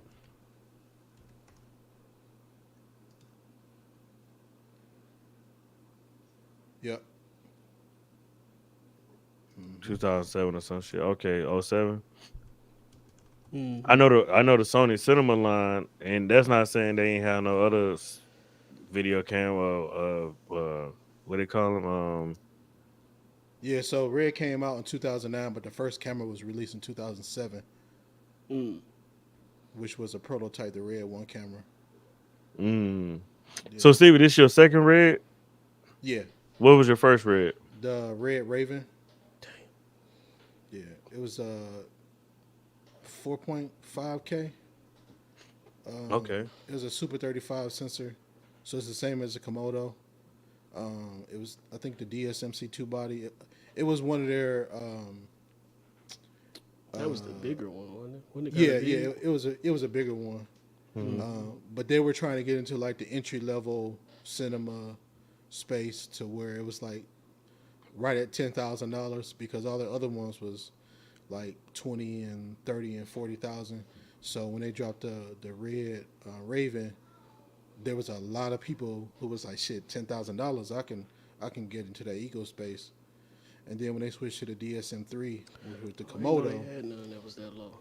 Yep. 2007 or some shit. Okay, '07. Mm. I know the Sony Cinema line, and that's not saying they ain't have no other video camera. What they call them? Yeah, so Red came out in 2009, but the first camera was released in 2007, Mm. which was a prototype, the Red 1 camera. Mm. Yeah. So, Stevie, this your second Red? Yeah, What was your first Red? the Red Raven. Damn. Yeah, it was 4.5K. Okay. It was a Super 35 sensor, so it's the same as the Komodo. It was, I think, the DSMC2 body. It was one of their. That was the bigger one, wasn't it? Wasn't it Yeah, kinda yeah, big? it was a bigger one. But they were trying to get into like the entry level cinema space to where it was like right at $10,000 because all the other ones was like 20 and 30 and 40,000. So when they dropped the Red Raven, there was a lot of people who was like, shit, $10,000, I can get into that eco space. And then when they switched to the DSM3 with the I didn't know Komodo, they had none that was that low.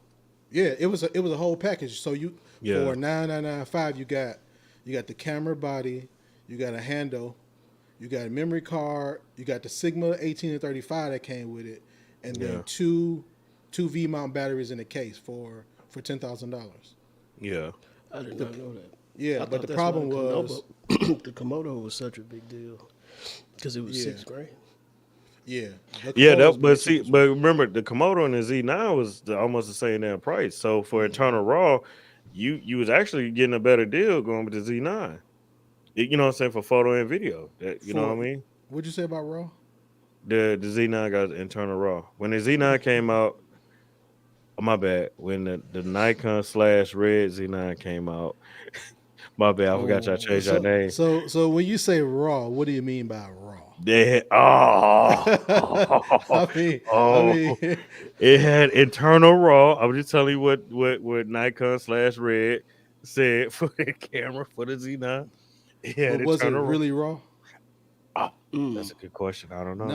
yeah, it was a whole package. So you Yeah. for 9,995, you got the camera body, you got a handle, you got a memory card, you got the Sigma 18 and 35 that came with it, and then Yeah. two V mount batteries in the case for $10,000. Yeah. I did not know that. Yeah, I but thought the that's problem why was, the Komodo was such a big deal because it was Yeah. $6,000. yeah, the Yeah, Komodo's that been the but see, cheapest but one. remember the Komodo and the Z9 was almost the same damn price. So for internal raw, you was actually getting a better deal going with the Z9. You know what I'm saying, for photo and video. You know what I For mean? what'd you say about Raw? The Z9 got internal raw. When the Z9 came out, oh, my bad. When the Nikon slash Red Z9 came out, my bad. I forgot y'all Oh, changed your name. So when you say Raw, what do you mean by Raw? They had, I mean, I oh, mean, it had internal raw. I was just telling you what Nikon slash Red said for the camera for the Z9. It but had was it internal raw. really Raw? Oh, Mm. that's a good question. I don't know.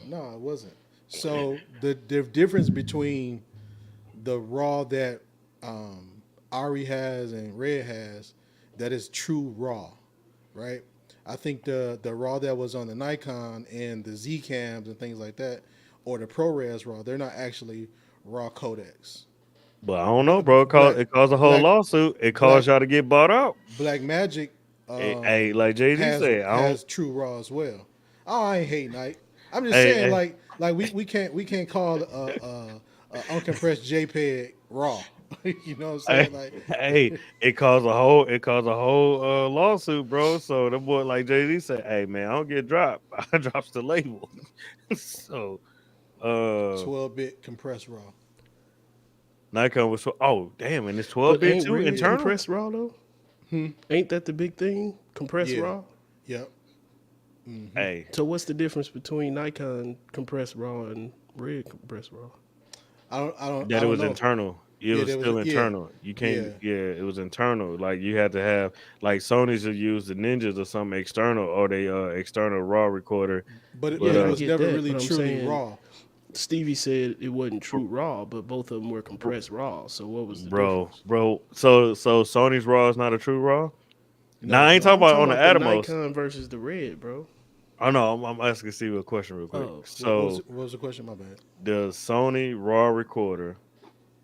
No, it wasn't. So the difference between the Raw that Ari has and Red has, that is true Raw, right? I think the Raw that was on the Nikon and the Z cams and things like that, or the ProRes Raw, they're not actually Raw codecs. But I don't know, bro. Black It caused a whole Black lawsuit. It Black caused y'all to get bought out. Black Magic Hey, like Jay Z said, I has don't. true Raw as well. Oh, I ain't hating, Ike. I'm just Hey, saying, hey, like we can't call a uncompressed JPEG Raw. You know what I'm saying? hey, Like, hey, it caused a whole lawsuit, bro. So the boy, like Jay Z said, hey man, I don't get dropped. I drops the label. So 12-bit compressed Raw. Nikon was oh damn, and it's But 12-bit ain't too Red internal. compressed raw though? Ain't that the big thing? Compressed Yeah. raw. Yep. Hey, So what's the difference between Nikon compressed raw and Red compressed raw? I don't that it was know. internal. It Yeah, was there was still yeah. internal. You can't. Yeah. Yeah, it was internal. Like you had to have like Sony's will use the Ninjas or something external or they external raw recorder. But But it I was get never that, really but I'm truly saying raw. Stevie said it wasn't true raw, but both of them were compressed raw. So what was the bro, difference? bro. So Sony's raw is not a true raw. No, Nah, I ain't no. talking I'm about talking on the about the Atomos. Nikon versus the Red, bro. Oh no, I'm asking Steve a question real quick. Oh, So What was the question? My bad. the Sony raw recorder,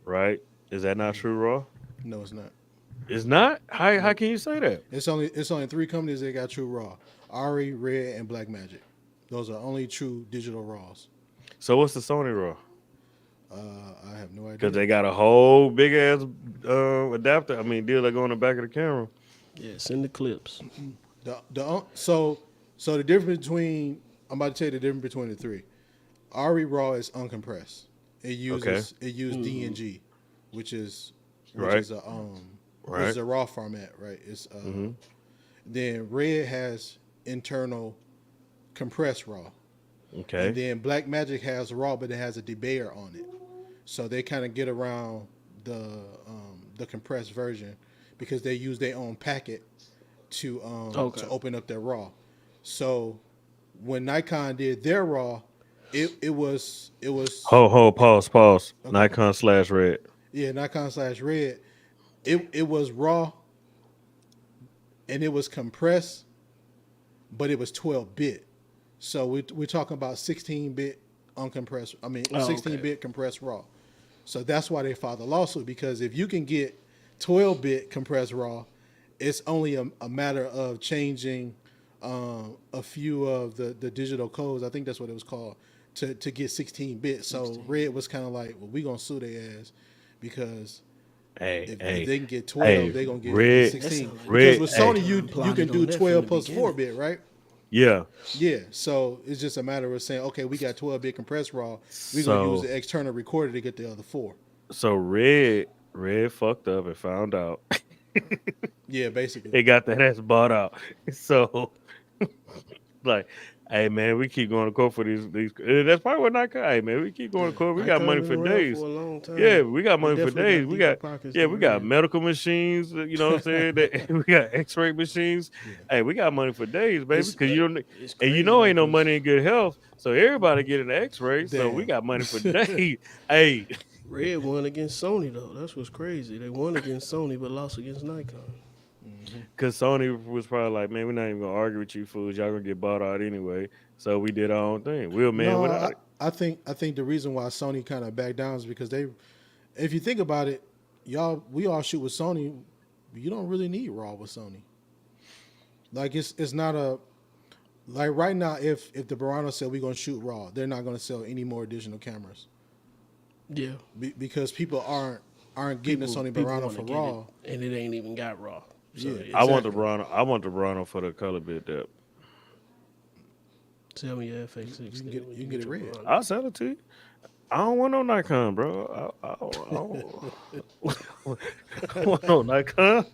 right? Is that not true raw? No, it's not. It's not. How Nope. can you say that? It's only 3 companies that got true raw: Ari, Red, and Black Magic. Those are only true digital raws. So what's the Sony raw? I have no idea. Because they got a whole big ass adapter. I mean, deal that go on the back of the camera. yeah, send the clips. So the difference between I'm about to tell you the difference between the three. Ari raw is uncompressed. It uses DNG, which is Right. which Right. is a raw format, right? It's Mhm. Then Red has internal compressed raw. Okay. And then Black Magic has raw, but it has a debayer on it. so they kind of get around the compressed version because they use their own packet to open up their RAW. So when Nikon did their RAW, it was Pause. Nikon/Red. yeah, Nikon/Red. It was RAW and it was compressed, but it was 12-bit. So we're talking about 16-bit uncompressed. I mean, 16-bit compressed RAW. So that's why they filed the lawsuit, because if you can get 12-bit compressed RAW, it's only a matter of changing a few of the digital codes. I think that's what it was called to get 16-bit. So Red was kind of like, well, we gonna sue their ass because if they can get 12, they gonna get Red, 16. Red, Because with Sony, you can do 12 plus 4-bit, right? Yeah. Yeah, so it's just a matter of saying, okay, we got 12-bit compressed RAW. We're going to use the external recorder to get the other 4. So Red fucked up and found out. Yeah, basically. They got that ass bought out. So, like, hey, man, we keep going to court for these. That's probably what Nikon. Hey, man, we keep going to court. We got money for days. For a long time. Yeah, we got money for definitely days. got We deeper got pockets we than got Red. medical machines. You know what I'm saying? We got X-ray machines. Hey, we got money for days, baby. Because you don't, It's and crazy you know ain't no because money in good health. So everybody getting an X-ray. So we Damn. got money for days. Hey, Red won against Sony though. That's what's crazy. They won against Sony but lost against Nikon. because Sony was probably like, man, we're not even gonna argue with you fools. Y'all gonna get bought out anyway. So we did our own thing. We're a man No, without it. I think the reason why Sony kind of backed down is because they, if you think about it, we all shoot with Sony. You don't really need RAW with Sony. Like it's not a, like right now, if the Burano said we're gonna shoot RAW, they're not gonna sell any more additional cameras Yeah. because people aren't getting a Sony People Burano wanna for get RAW. it, and it ain't even got raw. So Yeah. I want the Exactly. Brano. I want the Brano for the color bit depth. Tell me your FX6. You can get it your red. Burano. I'll sell it to you. I don't want no Nikon, bro. I want no Nikon.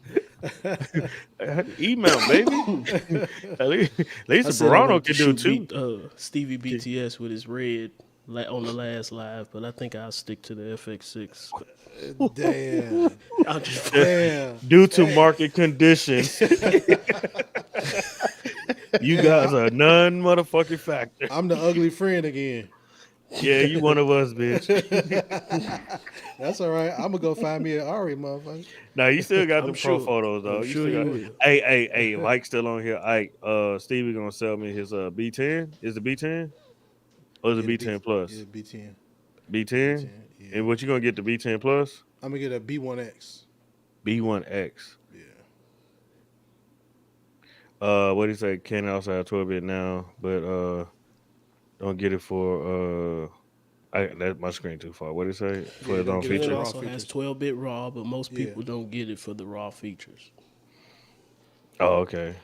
Email, baby. At least I the said I Burano wanted can to do it shoot too. Stevie BTS with his red on the last live, but I think I'll stick to the FX6. Damn, I'll just damn. Due to market conditions, you guys are none motherfucking factor. I'm the ugly friend again. Yeah, you one of us, bitch. That's all right. I'm gonna go find me an Ari, motherfucker. Now you still got I'm the pro sure. photos though. I'm You sure still you got. will. Hey, if Ike's still on here. Ike, Stevie gonna sell me his B10. Is the B10 or is it B10 Plus? Yeah, B10. B10. Yeah. And what you gonna get the B10 Plus? I'm gonna get a B1X. B1X. Yeah. What do you say? Canon also have 12-bit now, but don't get it for that's my screen too far. What do you say? For Yeah, his don't own get it Canon for feature. raw also has features. 12-bit raw, but most Yeah. people don't get it for the raw features. Oh, okay.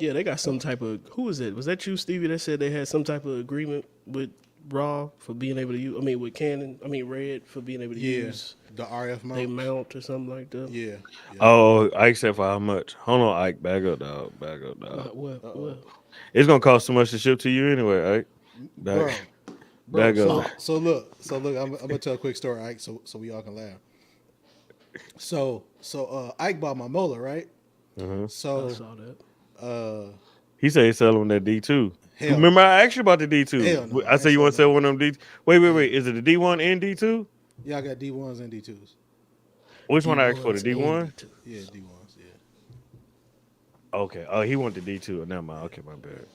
Yeah, they got some type of. Who was it? Was that you, Stevie, that said they had some type of agreement with raw for being able to use? I mean, with Canon. I mean, Red for being able to Yeah. use The RF they mount. mount or something like that. Yeah. Oh, Ike said for how much? Hold on, Ike. Back up, dog. Back up, dog. What? It's gonna cost too much to ship to you anyway, Ike. Bro. Back, Bro, back up. so look, I'm gonna tell a quick story, Ike, so we all can laugh. So Ike bought my molar, right? Uh-huh. I So saw that. He said he's selling that D2. Hell Remember, I asked you about the D2. Hell no, I I said ain't you want to selling sell one of them D. Wait. Is it the D1 and D2? yeah, I got D1s and D2s. Which one I asked for? The D1s D1? and D2. Yeah, D1s. Yeah. Okay. Oh, he wanted the D2. Never mind. Okay, my bad.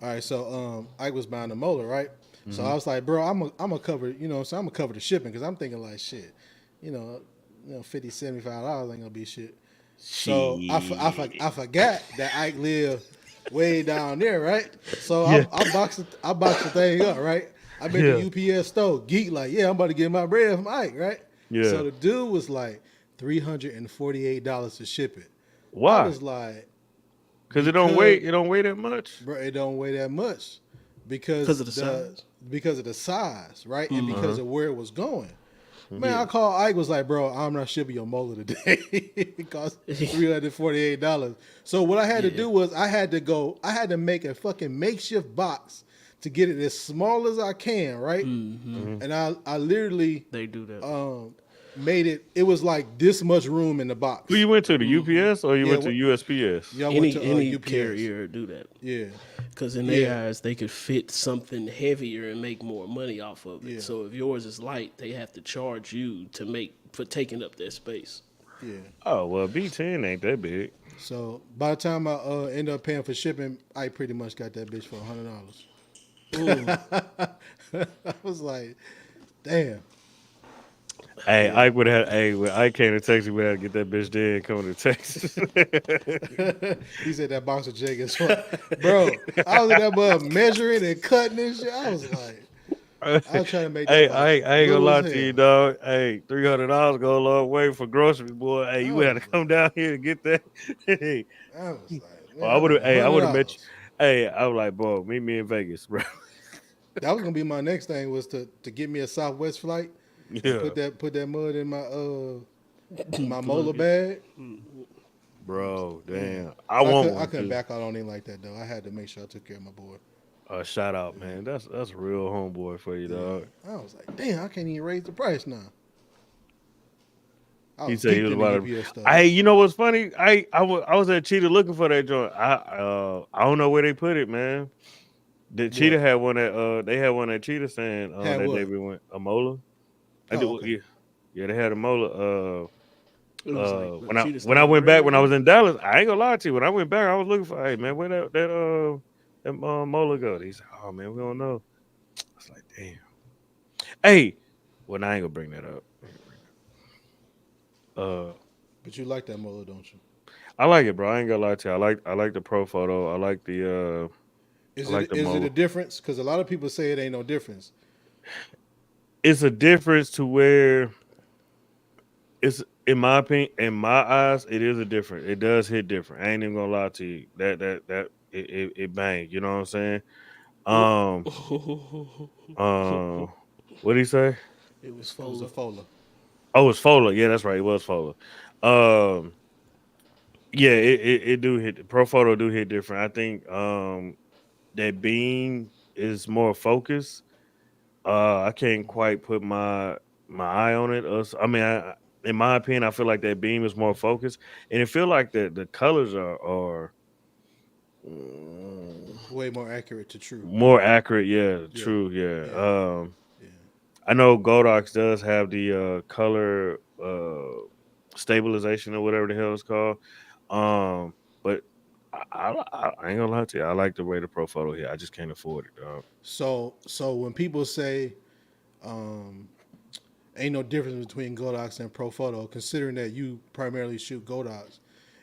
All right, so Ike was buying the molar, right? So I was like, bro, I'm gonna cover, so I'm gonna cover the shipping because I'm thinking like, shit, $50, $75 ain't gonna be shit. So I forgot that Ike lived way down there, right? So Yeah. I boxed the thing up, right? I been to UPS store, geek like, yeah, I'm about to get my bread from Ike, right? Yeah. So the dude was like $348 to ship it. I Why? was like, Because it don't weigh. It don't weigh that much. bro, it don't weigh that much because 'Cause of the size? because of the size, right? And because of where it was going. Man, Yeah. I called Ike, was like, bro, I'm not shipping your molar today. It cost $348. So what I had to do was I had to make a fucking makeshift box to get it as small as I can, right? Mm-hmm. And I literally They do that. made it. It was like this much room in the box. Who you went to, the UPS or you Yeah, went to USPS? Yeah, I went Any to UPS. carrier do that. Yeah, Because in Yeah. their eyes, they could fit something heavier and make more money off of it. Yeah. So if yours is light, they have to charge you for taking up their space. yeah. Oh well, B10 ain't that big. So by the time I end up paying for shipping, I pretty much got that bitch for $100. I was like, damn. Hey, Ike would have. Hey, when Ike came to Texas, we had to get that bitch dead and come to Texas. He said that box of Jacobs, bro. I was in that mug measuring and cutting and shit. I was like, I was trying to make that. Hey, box I ain't gonna little lie as to you, hell. dog. Hey, $300 go a long way for groceries, boy. Hey, you Oh, had to come down here to get that. Hey, I was like, well, man, I would have. Hey, I would have met you. $100. Hey, I was like, bro, meet me in Vegas, bro. That was gonna be my next thing was to get me a Southwest flight. Yeah, Put that mud in my my molar bag. bro. Damn, I I want couldn't one too. back out on him like that though. I had to make sure I took care of my boy. Shout out, man. That's a real homeboy for you, dog. I was like, damn, I can't even raise the price now. I He was said he deep was in the about to. UPS stuff. Hey, you know what's funny? I was at Cheetah looking for that joint. I don't know where they put it, man. The Cheetah had one at they had one at Cheetah saying Had that what? day we went a molar. I Oh, did, okay. yeah, they had a molar. It was like When I Cheetah when I Stand went back when I was Red. in Dallas, I ain't gonna lie to you. When I went back, I was looking for. Hey man, where that molar go? He said, oh man, we don't know. I was like, damn. Hey, well, I ain't gonna bring that up. But you like that molar, don't you? I like it, bro. I ain't gonna lie to you. I like the Pro Photo. I like the Is I like the it molar. a difference? Because a lot of people say it ain't no difference. It's a difference to where it's in my opinion, in my eyes, it is a different. It does hit different. I ain't even gonna lie to you. That it bang. You know what I'm saying? Um, what did he say? It was It was a full. Fola. Oh, it's Fola. Yeah, that's right. It was Fola. Um, yeah, it do hit. Pro Photo do hit different. I think that beam is more focused. I can't quite put my eye on it. I mean, in my opinion, I feel like that beam is more focused, and it feel like the colors are Way more accurate to true. more accurate. Yeah, Yeah. true. Yeah. Yeah. Yeah. I know Godox does have the color stabilization or whatever the hell it's called. But I ain't gonna lie to you. I like the way the Pro Photo here. I just can't afford it, dog. So when people say ain't no difference between Godox and Pro Photo, considering that you primarily shoot Godox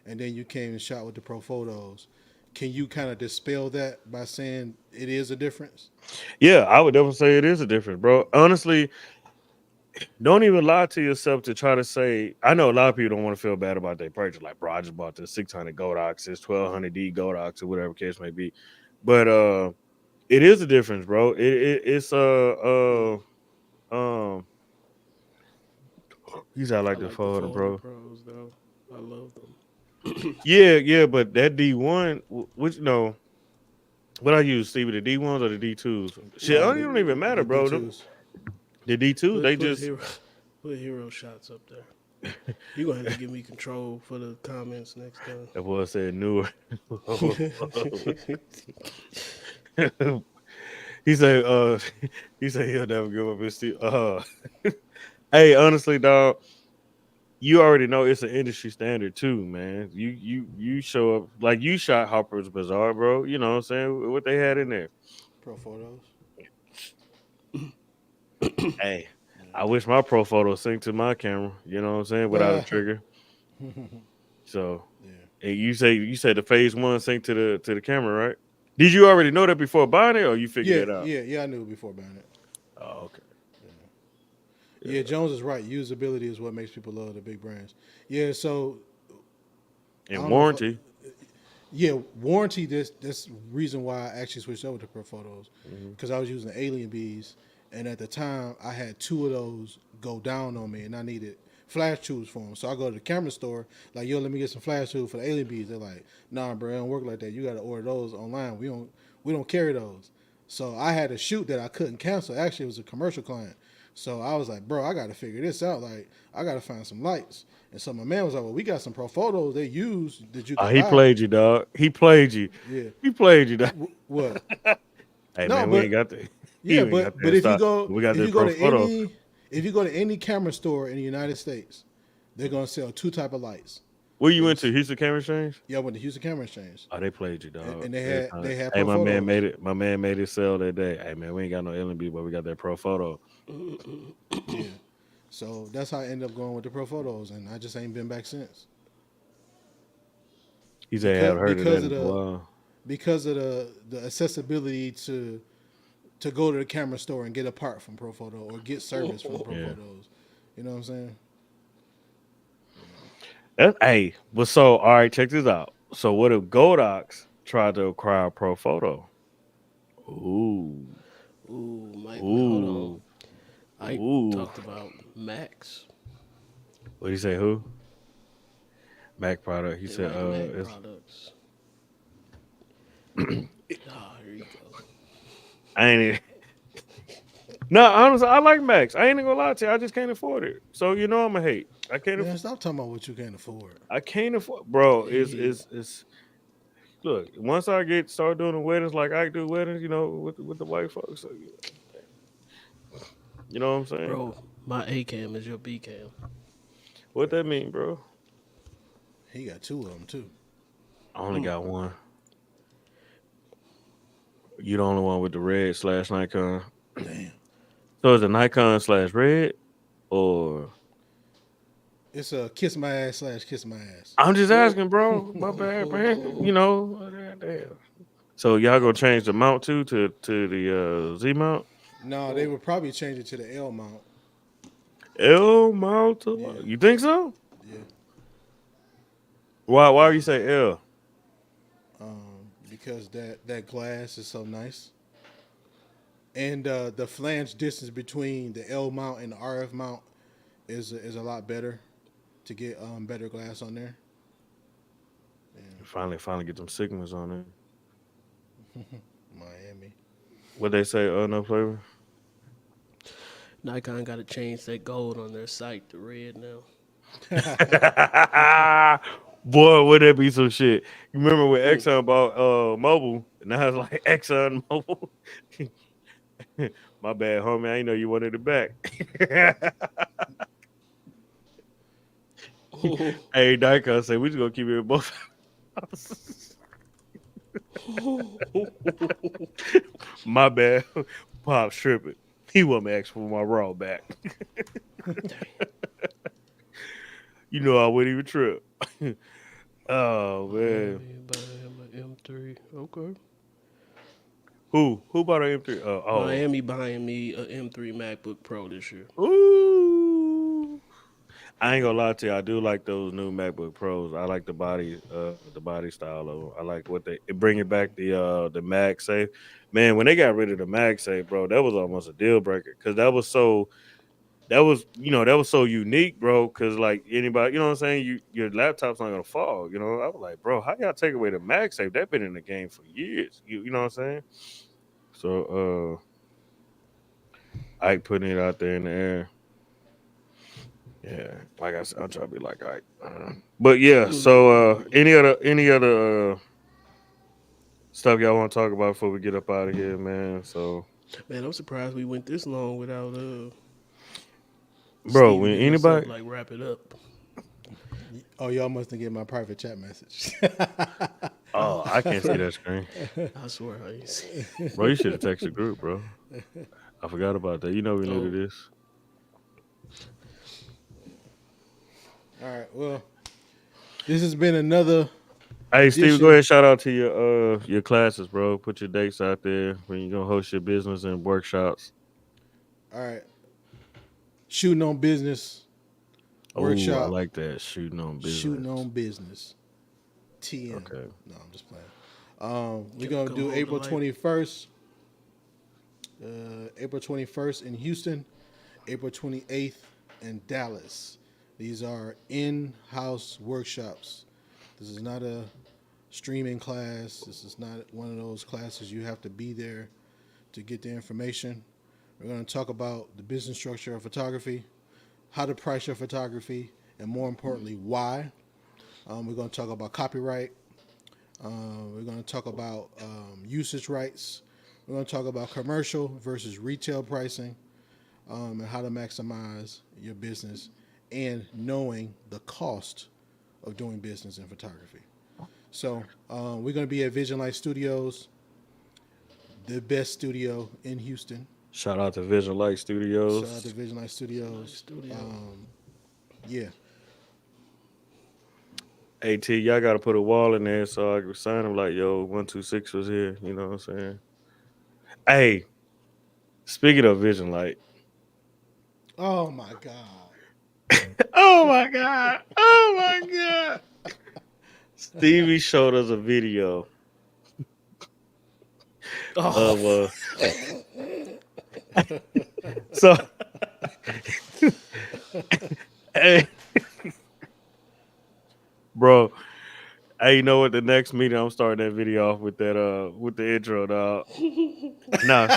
and then you came and shot with the Pro Photos, can you kind of dispel that by saying it is a difference? Yeah, I would definitely say it is a difference, bro. Honestly, don't even lie to yourself to try to say. I know a lot of people don't want to feel bad about their purchase. Like, bro, I just bought this 600 Godox, this 1200D Godox, or whatever case may be. But it is a difference, bro. It's um. He's out I like the like the photo, Folder bro. Pros though. I love them. Yeah, but that D1, which what I use, Stevie, the D1s or the D2s? Shit, No, it don't even matter, the bro. D2s. The D2, they Put just hero shots up there. You gonna have to give me control for the comments next time. that boy said newer. he said, he said he'll never give up his Steve. Hey, honestly, dog, you already know it's an industry standard too, man. You show up like you shot Harper's Bazaar, bro. You know what I'm saying? What they had in there. Pro Photos. Hey, I wish my Pro Photo synced to my camera. You know what I'm saying? Without a trigger. So, Yeah. and you said the phase one synced to the camera, right? Did you already know that before buying it, or you figured it out? Yeah. I knew it before buying it. Oh, okay. Yeah, Jones is right. Usability is what makes people love the big brands. Yeah, so I And don't know if warranty. yeah, warranty. This reason why I actually switched over to Pro Photos Mm-hmm. because I was using Alien Bees, and at the time I had two of those go down on me, and I needed flash tubes for them. So I go to the camera store, like, yo, let me get some flash tubes for the Alien Bees. They're like, nah, bro, it don't work like that. You got to order those online. We don't carry those. So I had a shoot that I couldn't cancel. Actually, it was a commercial client. So I was like, bro, I got to figure this out. Like, I got to find some lights. And so my man was like, well, we got some pro photos they use that you can He buy. played you, dog. He played you. Yeah. He played you, dog. What? Hey No, man, we but ain't got the. yeah, ain't got but that if you stock. go We got if that you go pro to photo. any camera store in the United States, they're gonna sell two type of lights. Where you went to? Houston Camera Exchange? Yeah, I went to Houston Camera Exchange, Oh, they played you, dog. and Every time. they had Hey, pro my man photos. made it. My man made it sell that day. Hey man, we ain't got no LNB, but we got that pro photo. Yeah. So that's how I ended up going with the pro photos, and I just ain't been back since. He said, I haven't heard of that Because in of a while. the accessibility to go to the camera store and get a part from Pro Photo or get service from Pro Yeah. Photos. You know what I'm saying? Hey, but so all right, check this out. So what if Godox tried to acquire Pro Photo? Ooh, Ooh, Mike, hold on. ooh, I ooh. talked about Max. What did he say? Who? Mac product. He They said, like Mac it's, products. Here you go. I ain't. No, honestly, I like Max. I ain't gonna lie to you. I just can't afford it. So you know I'm a hate. I can't. Man, stop talking about what you can't afford. I can't afford, bro. Yeah. It's. Look, once I start doing the weddings like I do weddings, you know, with the white folks. So, you know what I'm saying? Bro, my A cam is your B cam. What that mean, bro? He got two of them too. I only got one. You the only one with the red / Nikon. Damn. So is it Nikon / red or? It's a kiss my ass / kiss my ass. I'm just asking, bro. My bad, man. You know, damn. So y'all gonna change the mount to the Z mount? No, they would probably change it to the L mount. L mount? Yeah. You think so? Yeah. Why you say L? Because that glass is so nice. And the flange distance between the L mount and the RF mount is a lot better to get better glass on there. Finally get them Sigmas on it. Miami. What they say? No flavor. Nikon got to change that gold on their site to red now. Boy, would that be some shit? You remember when Exxon bought Mobile? Now it's like Exxon Mobile. My bad, homie. I ain't know you wanted it back. Hey, Nikon said we just gonna keep it in both. My bad. Pop tripping. He want me to ask for my raw back. You know I wouldn't even trip. Oh man. Buying my M3. Okay. Who bought an M3? Miami buying me a M3 MacBook Pro this year. Ooh. I ain't gonna lie to you. I do like those new MacBook Pros. I like the body style of them. I like what they bring it back the MagSafe. Man, when they got rid of the MagSafe, bro, that was almost a deal breaker because that was so unique, bro. Because like anybody, you know what I'm saying, your laptop's not gonna fall. You know, I was like, bro, how y'all take away the MagSafe? That been in the game for years. You know what I'm saying? So Ike putting it out there in the air. Yeah, like I said, I'm trying to be like Ike. But yeah, so any other stuff y'all want to talk about before we get up out of here, man? So Man, I'm surprised we went this long without bro, Steve when hitting us up, anybody like wrap it up. Oh, y'all must have get my private chat message. oh, I can't see that screen. I swear I ain't seen it. Bro, you should have texted the group, bro. I forgot about that. You know we knew this. All right. Well, this has been another. Hey, Steve, edition. go ahead and shout out to your classes, bro. Put your dates out there when you're gonna host your business and workshops. All right. Shooting on business. Oh, Workshop. I like that. Shooting on business. Shooting on business. TM. Okay. No, I'm just playing. We're gonna Go do hold April the light. 21st. April 21st in Houston. April 28th in Dallas. These are in-house workshops. This is not a streaming class. This is not one of those classes you have to be there to get the information. We're going to talk about the business structure of photography, how to price your photography, and more importantly, why. We're going to talk about copyright. We're going to talk about usage rights. We're going to talk about commercial versus retail pricing, and how to maximize your business and knowing the cost of doing business in photography. So we're going to be at Vision Light Studios, the best studio in Houston. Shout out to Vision Light Studios. Shout out to Vision Light Studios. Yeah. AT, y'all got to put a wall in there so I can sign them like, yo, 126 was here. You know what I'm saying? Hey, speaking of Vision Light. Oh my God. Oh my God. Oh my God. Stevie showed us a video of so hey bro, hey, you know what? The next meeting I'm starting that video off with that with the intro, dog. Nah,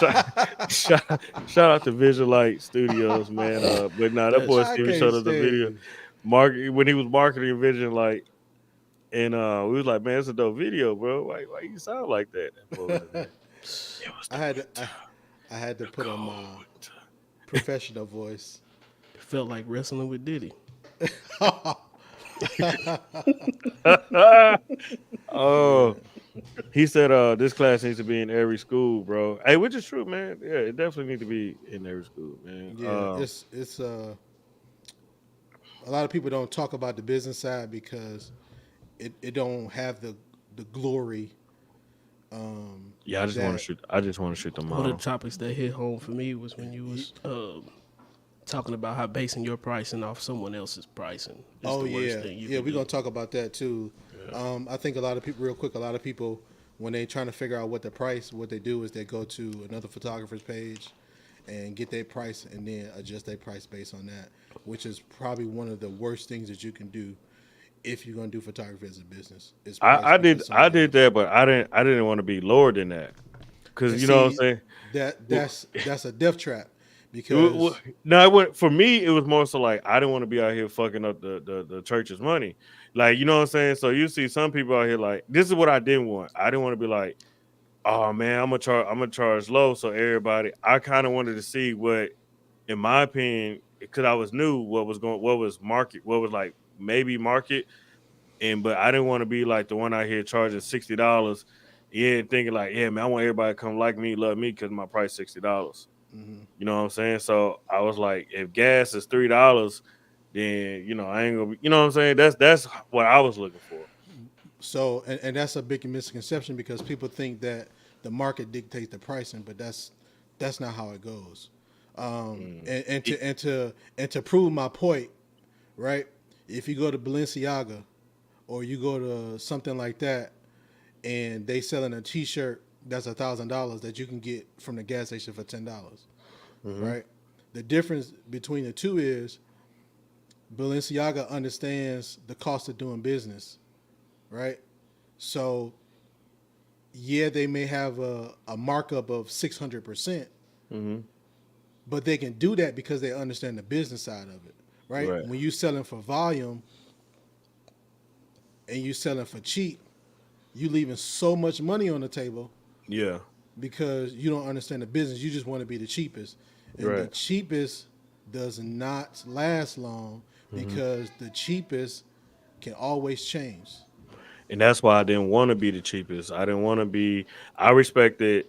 shout out to Vision Light Studios, man. But nah, that boy Stevie showed us the video. When he was marketing Vision Light, and we was like, man, it's a dope video, bro. Why you sound like that? I had to put on my professional voice. It felt like wrestling with Diddy. Oh, he said this class needs to be in every school, bro. Hey, which is true, man. Yeah, it definitely needs to be in every school, man. Yeah, it's a lot of people don't talk about the business side because it don't have the glory. Yeah, I just want to shoot. I just want to shoot the One of model. the topics that hit home for me was when you was talking about how basing your pricing off someone else's pricing is the worst thing you can we're do. gonna talk about that too. Yeah. I think a lot of people when they're trying to figure out what the price, what they do is they go to another photographer's page and get their price and then adjust their price based on that, which is probably one of the worst things that you can do if you're gonna do photography as a business. I did that, but I didn't want to be lower than that because you know what I'm saying. That's a death trap. Because no, for me it was more so like I didn't want to be out here fucking up the church's money, like you know what I'm saying. So you see some people out here like this is what I didn't want. I didn't want to be like, oh man, I'm gonna charge low. So everybody, I kind of wanted to see what, in my opinion, because I was new, what was market, what was like maybe market, but I didn't want to be like the one out here charging $60. Yeah, thinking like, yeah, man, I want everybody to come like me, love me because my price $60. Mm-hmm. You know what I'm saying? So I was like, if gas is $3, then I ain't gonna be, you know what I'm saying? That's what I was looking for. So and that's a big misconception because people think that the market dictates the pricing, but that's not how it goes. And to prove my point, right? If you go to Balenciaga or you go to something like that, and they selling a T-shirt that's $1,000 that you can get from the gas station for $10, right? The difference between the two is Balenciaga understands the cost of doing business, right? So, yeah, they may have a markup of 600%, but they can do that because they understand the business side of it, right? When you're selling for volume and you're selling for cheap, you leaving so much money on the table. Yeah. Because you don't understand the business. You just want to be the cheapest. And the cheapest does not last long because the cheapest can always change. And that's why I didn't want to be the cheapest. I didn't want to be, I respected,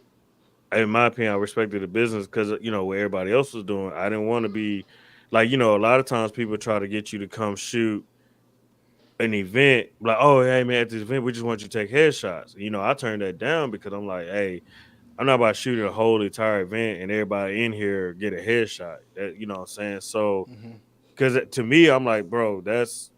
in my opinion, I respected the business because, what everybody else was doing. I didn't want to be like, a lot of times people try to get you to come shoot an event, like, oh, hey, man, at this event, we just want you to take headshots. I turned that down because I'm like, hey, I'm not about shooting a whole entire event and everybody in here get a headshot. That, you know what I'm saying? So, because to me, I'm like, bro, that's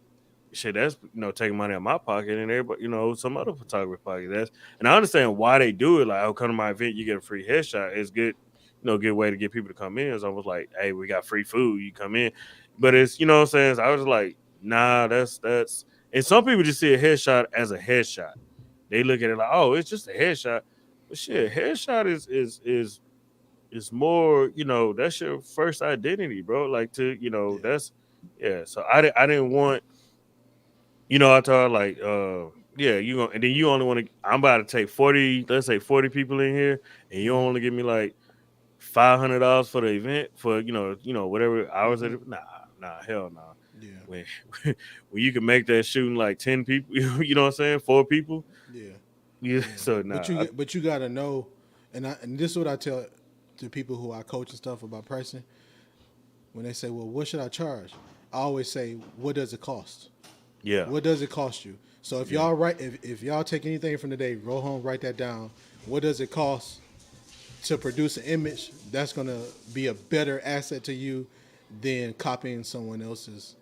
taking money out of my pocket and everybody, some other photographer pocket. And I understand why they do it. Like, oh, come to my event, you get a free headshot. It's good, good way to get people to come in. It's almost like, hey, we got free food, you come in. But it's, you know what I'm saying? So I was like, nah, that's. And some people just see a headshot as a headshot. They look at it like, oh, it's just a headshot. But shit, headshot is it's more, that's your first identity, bro. Like to, Yeah. that's So I didn't want, I told her like, yeah, you gonna, and then you only want to. I'm about to take 40, let's say 40 people in here, and you only give me like $500 for the event for whatever hours. Nah, hell no. Yeah. When when you can make that shooting like 10 people, you know what I'm saying, 4 people. Yeah. Yeah, so nah. But you gotta know, and this is what I tell to people who I coach and stuff about pricing. When they say, "Well, what should I charge?" I always say, "What does it cost? Yeah, What does it cost you?" So if y'all if y'all take anything from today, roll home, write that down. What does it cost to produce an image? That's gonna be a better asset to you than copying someone else's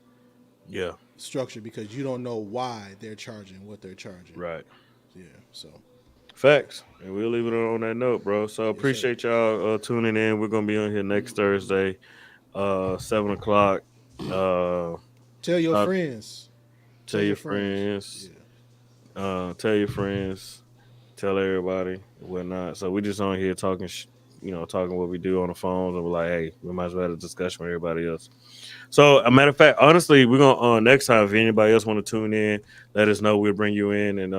yeah, structure because you don't know why they're charging what they're charging. right. Yeah. So Facts. And we'll leave it on that note, bro. So appreciate y'all tuning in. We're gonna be on here next Thursday, 7 o'clock. tell your Uh, friends. tell your friends. Tell your friends. Tell everybody and whatnot. So we just on here talking, talking what we do on the phones, and we're like, hey, we might as well have a discussion with everybody else. So, a matter of fact, honestly, we're gonna next time if anybody else want to tune in, let us know. We'll bring you in, and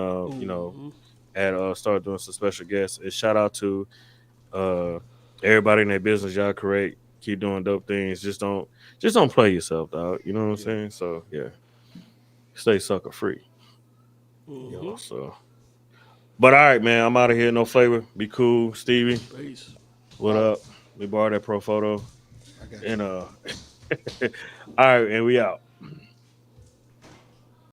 and start doing some special guests. And shout out to everybody in their business. Y'all correct. Keep doing dope things. Just don't play yourself, dog. You know what I'm saying? So yeah, stay sucker free. So. But all right, man, I'm out of here. No flavor. Be cool, Stevie. Peace. What up? We borrowed that pro photo, I got you. and all right, and we out.